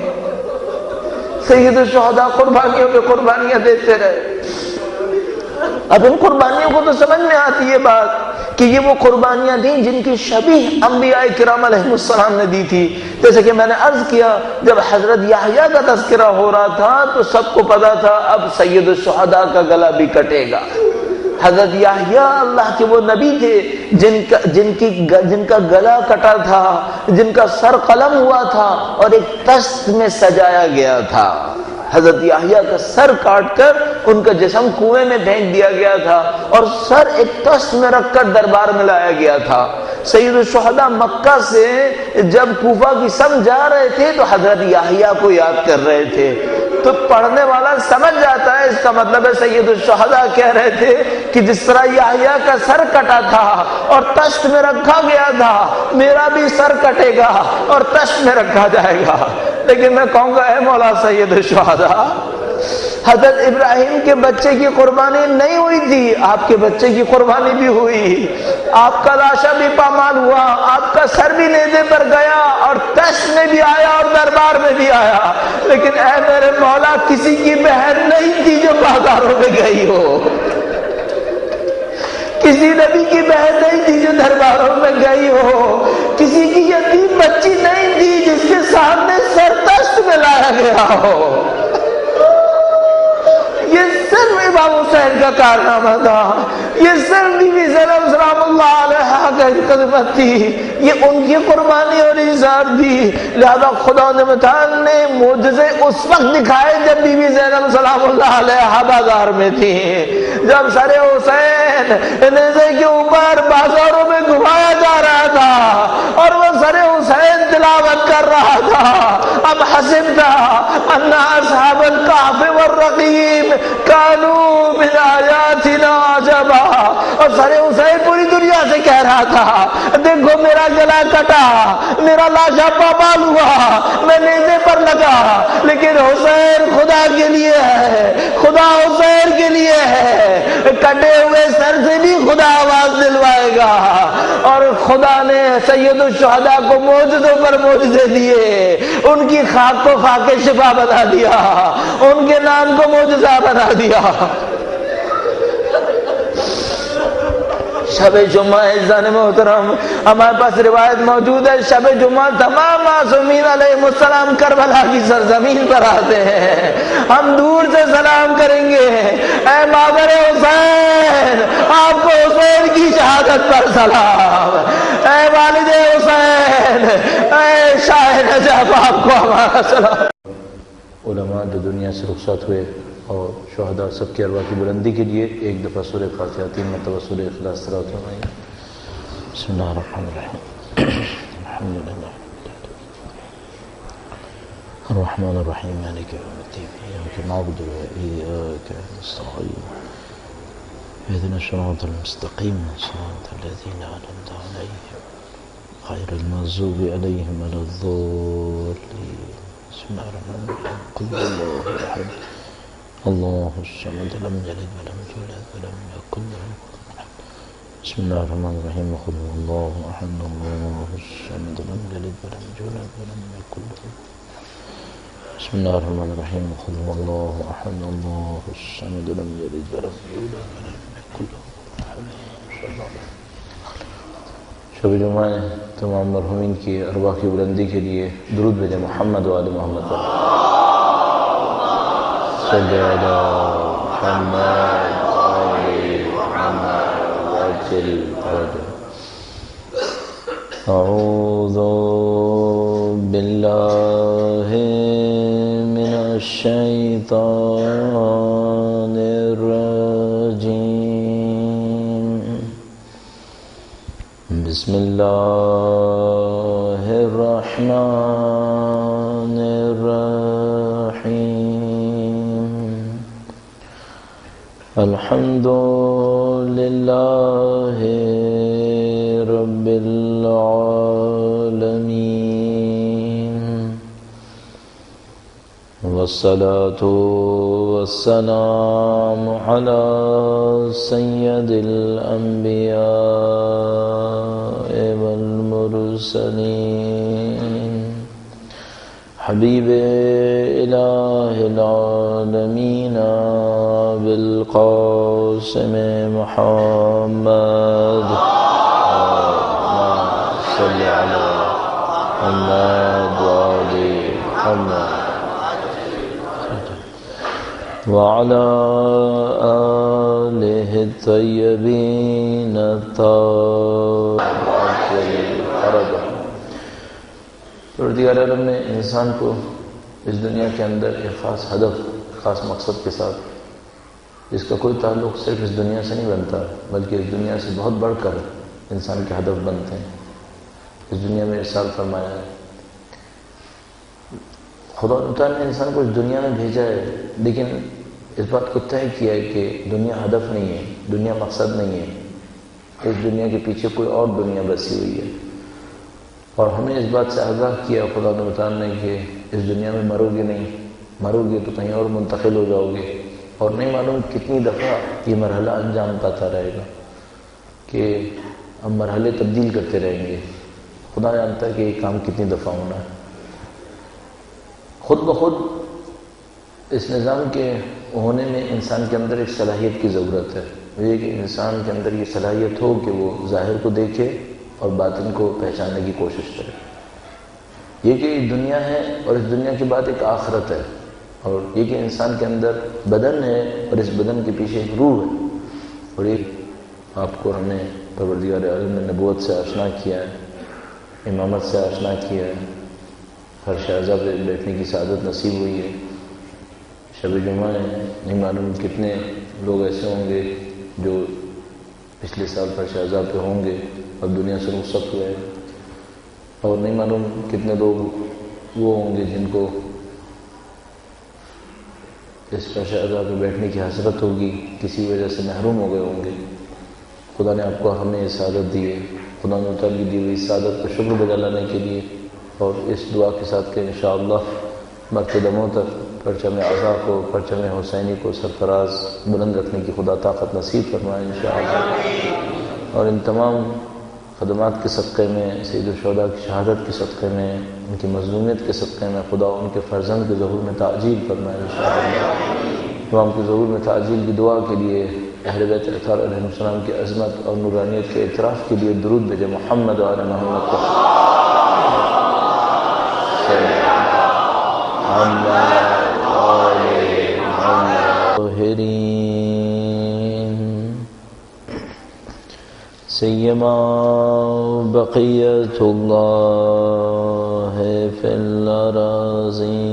سید الشہداء قربانیوں پہ قربانیاں دیتے رہے۔ اب ان قربانیوں کو تو سمجھ میں آتی ہے بات کہ یہ وہ قربانیاں تھیں جن کی شبیہ انبیاء کرام علیہ السلام نے دی تھی۔ جیسے کہ میں نے عرض کیا، جب حضرت یحییٰ کا تذکرہ ہو رہا تھا تو سب کو پتا تھا اب سید الشہداء کا گلا بھی کٹے گا۔ حضرت یحییٰ اللہ کے وہ نبی تھے جن کا گلا کٹا تھا، جن کا سر قلم ہوا تھا اور ایک طست میں سجایا گیا تھا۔ حضرت یحییٰ کا سر کاٹ کر ان کا جسم کنویں میں پھینک دیا گیا تھا اور سر ایک طست میں رکھ کر دربار میں لایا گیا تھا۔ سید الشہداء مکہ سے جب کوفہ کی سمجھ جا رہے تھے تو حضرت یحییٰ کو یاد کر رہے تھے، تو پڑھنے والا سمجھ جاتا ہے اس کا مطلب ہے سید الشہداء کہہ رہے تھے کہ جس طرح یحییٰ کا سر کٹا تھا اور طشت میں رکھا گیا تھا، میرا بھی سر کٹے گا اور طشت میں رکھا جائے گا۔ لیکن میں کہوں گا اے مولا سید الشہداء، حضرت ابراہیم کے بچے کی قربانی نہیں ہوئی تھی، آپ کے بچے کی قربانی بھی ہوئی، آپ کا لاشا بھی پامال ہوا، آپ کا سر بھی نیزے پر گیا اور طشت میں بھی آیا اور دربار میں بھی آیا۔ لیکن اے میرے مولا، کسی کی بہن نہیں تھی جو بازاروں میں گئی ہو، کسی نبی کی بہن نہیں تھی جو درباروں میں گئی ہو، کسی کی یتیم بچی نہیں تھی جس کے سامنے سر طشت میں لایا گیا ہو۔ یہ صرف امام حسین کا کارنامہ تھا، یہ صرف بی بی زینب سلام اللہ علیہا کا خدمت تھی، یہ ان کی قربانی اور ایثار تھی۔ لہذا خدا متعال نے معجزے اس وقت دکھائے جب بی بی زینب سلام اللہ علیہا بازار میں تھی، جب سر حسین نیزے کے اوپر بازاروں میں گھمایا جا رہا تھا اور وہ سر حسین تلاوت کر رہا تھا، اب حسبت ان اصحاب الکہف والرقیم کانوا من آیاتنا عجبا، اور سر حسین پوری دنیا سے کہہ رہا تھا دیکھو میرا گلا کٹا، میرا لاشا پامال ہوا، میں نیزے پر لگا، لیکن حسین خدا کے لیے ہے، خدا حسین کے لیے ہے، کٹے ہوئے سر سے بھی خدا آواز دلوائے گا۔ اور خدا نے سید الشہداء کو معجزوں پر معجزے دیے، ان کی خاک کو خاک شفا بنا دیا، ان کے نام کو معجزہ بنا دیا۔ شب جمعہ عزیزان محترم، ہمارے پاس روایت موجود ہے، شب جمعہ تمام معصومین علیہ السلام کربلا کی سرزمین پر آتے ہیں، ہم دور سے سلام کریں گے، اے مادر حسین آپ کو حسین کی شہادت پر سلام، اے والد حسین، اے شاہ نجف آپ کو ہمارا سلام۔ علماء جو دنیا سے رخصت ہوئے اور شہداء سب کی ارواح کی بلندی کے لیے ایک دفعہ سورہ فاتحہ 3 مرتبہ سورہ اخلاص تلاوت فرمائیں۔ بسم اللہ الرحمن الرحیم الحمد للہ الرحمن الرحیم مالک یوم الدین ایاک نعبد وإیاک نستعین اهدنا الصراط المستقیم صراط الذین أنعمت علیہم غیر المغضوب علیہم ولا الضالین بسم اللہ الرحمن الرحیم قل هو الله احد الله الصمد لم يلد ولم يولد ولم يكن له كفوا احد بسم الله الرحمن الرحيم قل هو الله احد الله الصمد لم يلد ولم يولد ولم يكن له بسم الله الرحمن الرحيم قل هو الله احد الله الصمد لم يلد ولم يولد ولم يكن له كفوا احد۔ شب جمعہ تمام مرحومین کی ارواح کی بلندی کے لیے درود بھیجیں محمد و آل محمد صلی علی محمد وآل محمد وعجل فرجہ۔ اعوذ باللہ من الشیطان الرجیم بسم اللہ الرحمن الرحیم الحمد للہ رب العالمین والصلاة والسلام على سید الانبیاء والمرسلین حبیب الہ العالمین بالقاسم محمد صلی علی محمد وآل محمد وعلى آلہ الطیبین الطاہرین۔ پروردگار عالم نے انسان کو اس دنیا کے اندر ایک خاص ہدف، خاص مقصد کے ساتھ، جس کا کوئی تعلق صرف اس دنیا سے نہیں بنتا بلکہ اس دنیا سے بہت بڑھ کر انسان کے ہدف بنتے ہیں، اس دنیا میں ارسال فرمایا ہے۔ خدا تعالیٰ نے انسان کو اس دنیا میں بھیجا ہے، لیکن اس بات کو طے کیا ہے کہ دنیا ہدف نہیں ہے، دنیا مقصد نہیں ہے، اس دنیا کے پیچھے کوئی اور دنیا بسی ہوئی ہے، اور ہمیں اس بات سے آگاہ کیا خدا تعالیٰ نے کہ اس دنیا میں مرو گے نہیں، مرو گے تو کہیں اور منتقل ہو جاؤ گے، اور نہیں معلوم کتنی دفعہ یہ مرحلہ انجام پاتا رہے گا کہ ہم مرحلے تبدیل کرتے رہیں گے۔ خدا جانتا ہے کہ یہ کام کتنی دفعہ ہونا ہے۔ خود بخود اس نظام کے ہونے میں انسان کے اندر ایک صلاحیت کی ضرورت ہے، یہ کہ انسان کے اندر یہ صلاحیت ہو کہ وہ ظاہر کو دیکھے اور باطن کو پہچاننے کی کوشش کرے۔ یہ کہ ایک دنیا ہے اور اس دنیا کے بعد ایک آخرت ہے، اور یہ کہ انسان کے اندر بدن ہے اور اس بدن کے پیچھے ایک روح ہے، اور یہ آپ کو ہمیں پروردگار عالم نے نبوت سے آشنا کیا ہے، امامت سے آشنا کیا ہے، فرش اعظم پہ بیٹھنے کی سعادت نصیب ہوئی ہے۔ شب جمعہ ہے، نہیں معلوم کتنے لوگ ایسے ہوں گے جو پچھلے سال فرش اعظم پہ ہوں گے اور دنیا سے رخصت ہوئے، اور نہیں معلوم کتنے لوگ وہ ہوں گے جن کو اس فرش اعظم پہ بیٹھنے کی حسرت ہوگی، کسی وجہ سے محروم ہو گئے ہوں گے۔ خدا نے آپ کو ہمیں یہ سعادت دی ہے، خدا نے تعالیٰ کی دی ہوئی سعادت کا شکر بجا لانے کے لیے، اور اس دعا کے ساتھ کہ انشاءاللہ مرتے دموں تک پرچم عزا کو، پرچم حسینی کو سرفراز بلند رکھنے کی خدا طاقت نصیب فرمائے انشاءاللہ۔ اور ان تمام خدمات کے صدقے میں، سید الشہداء کی شہادت کے صدقے میں، ان کی مظلومیت کے صدقے میں خدا ان کے فرزند کے ظہور میں تعجیل فرمائے انشاءاللہ۔ تمام کے ظہور میں تعجیل کی دعا کے لیے اہل بیت اطہار علیہ السلام کی عظمت اور نورانیت کے اعتراف کے لیے درود بھیجے محمد و آل محمد کو سیما بقیت اللہ فی الاراضین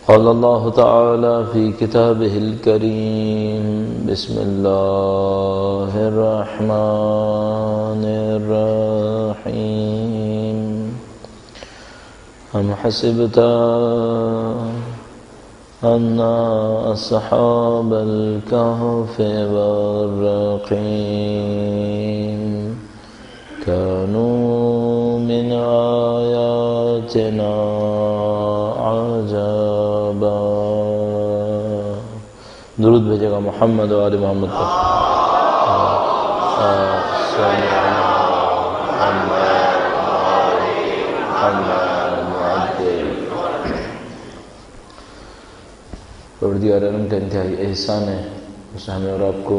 قال الله تعالى في كتابه الكريم بسم الله الرحمن الرحيم أم حسبت أن أصحاب الكهف والرقيم كانوا من آياتنا عجبا. درود بھیجے گا محمد و آل محمد پر. پروردگار عالم کا انتہائی احسان ہے اس نے ہمیں اور آپ کو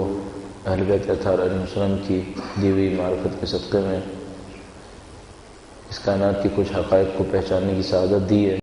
اہل بیت اطہار علیہ السلام کی دی ہوئی معرفت کے صدقے میں اس کائنات کی کچھ حقائق کو پہچاننے کی سعادت دی ہے.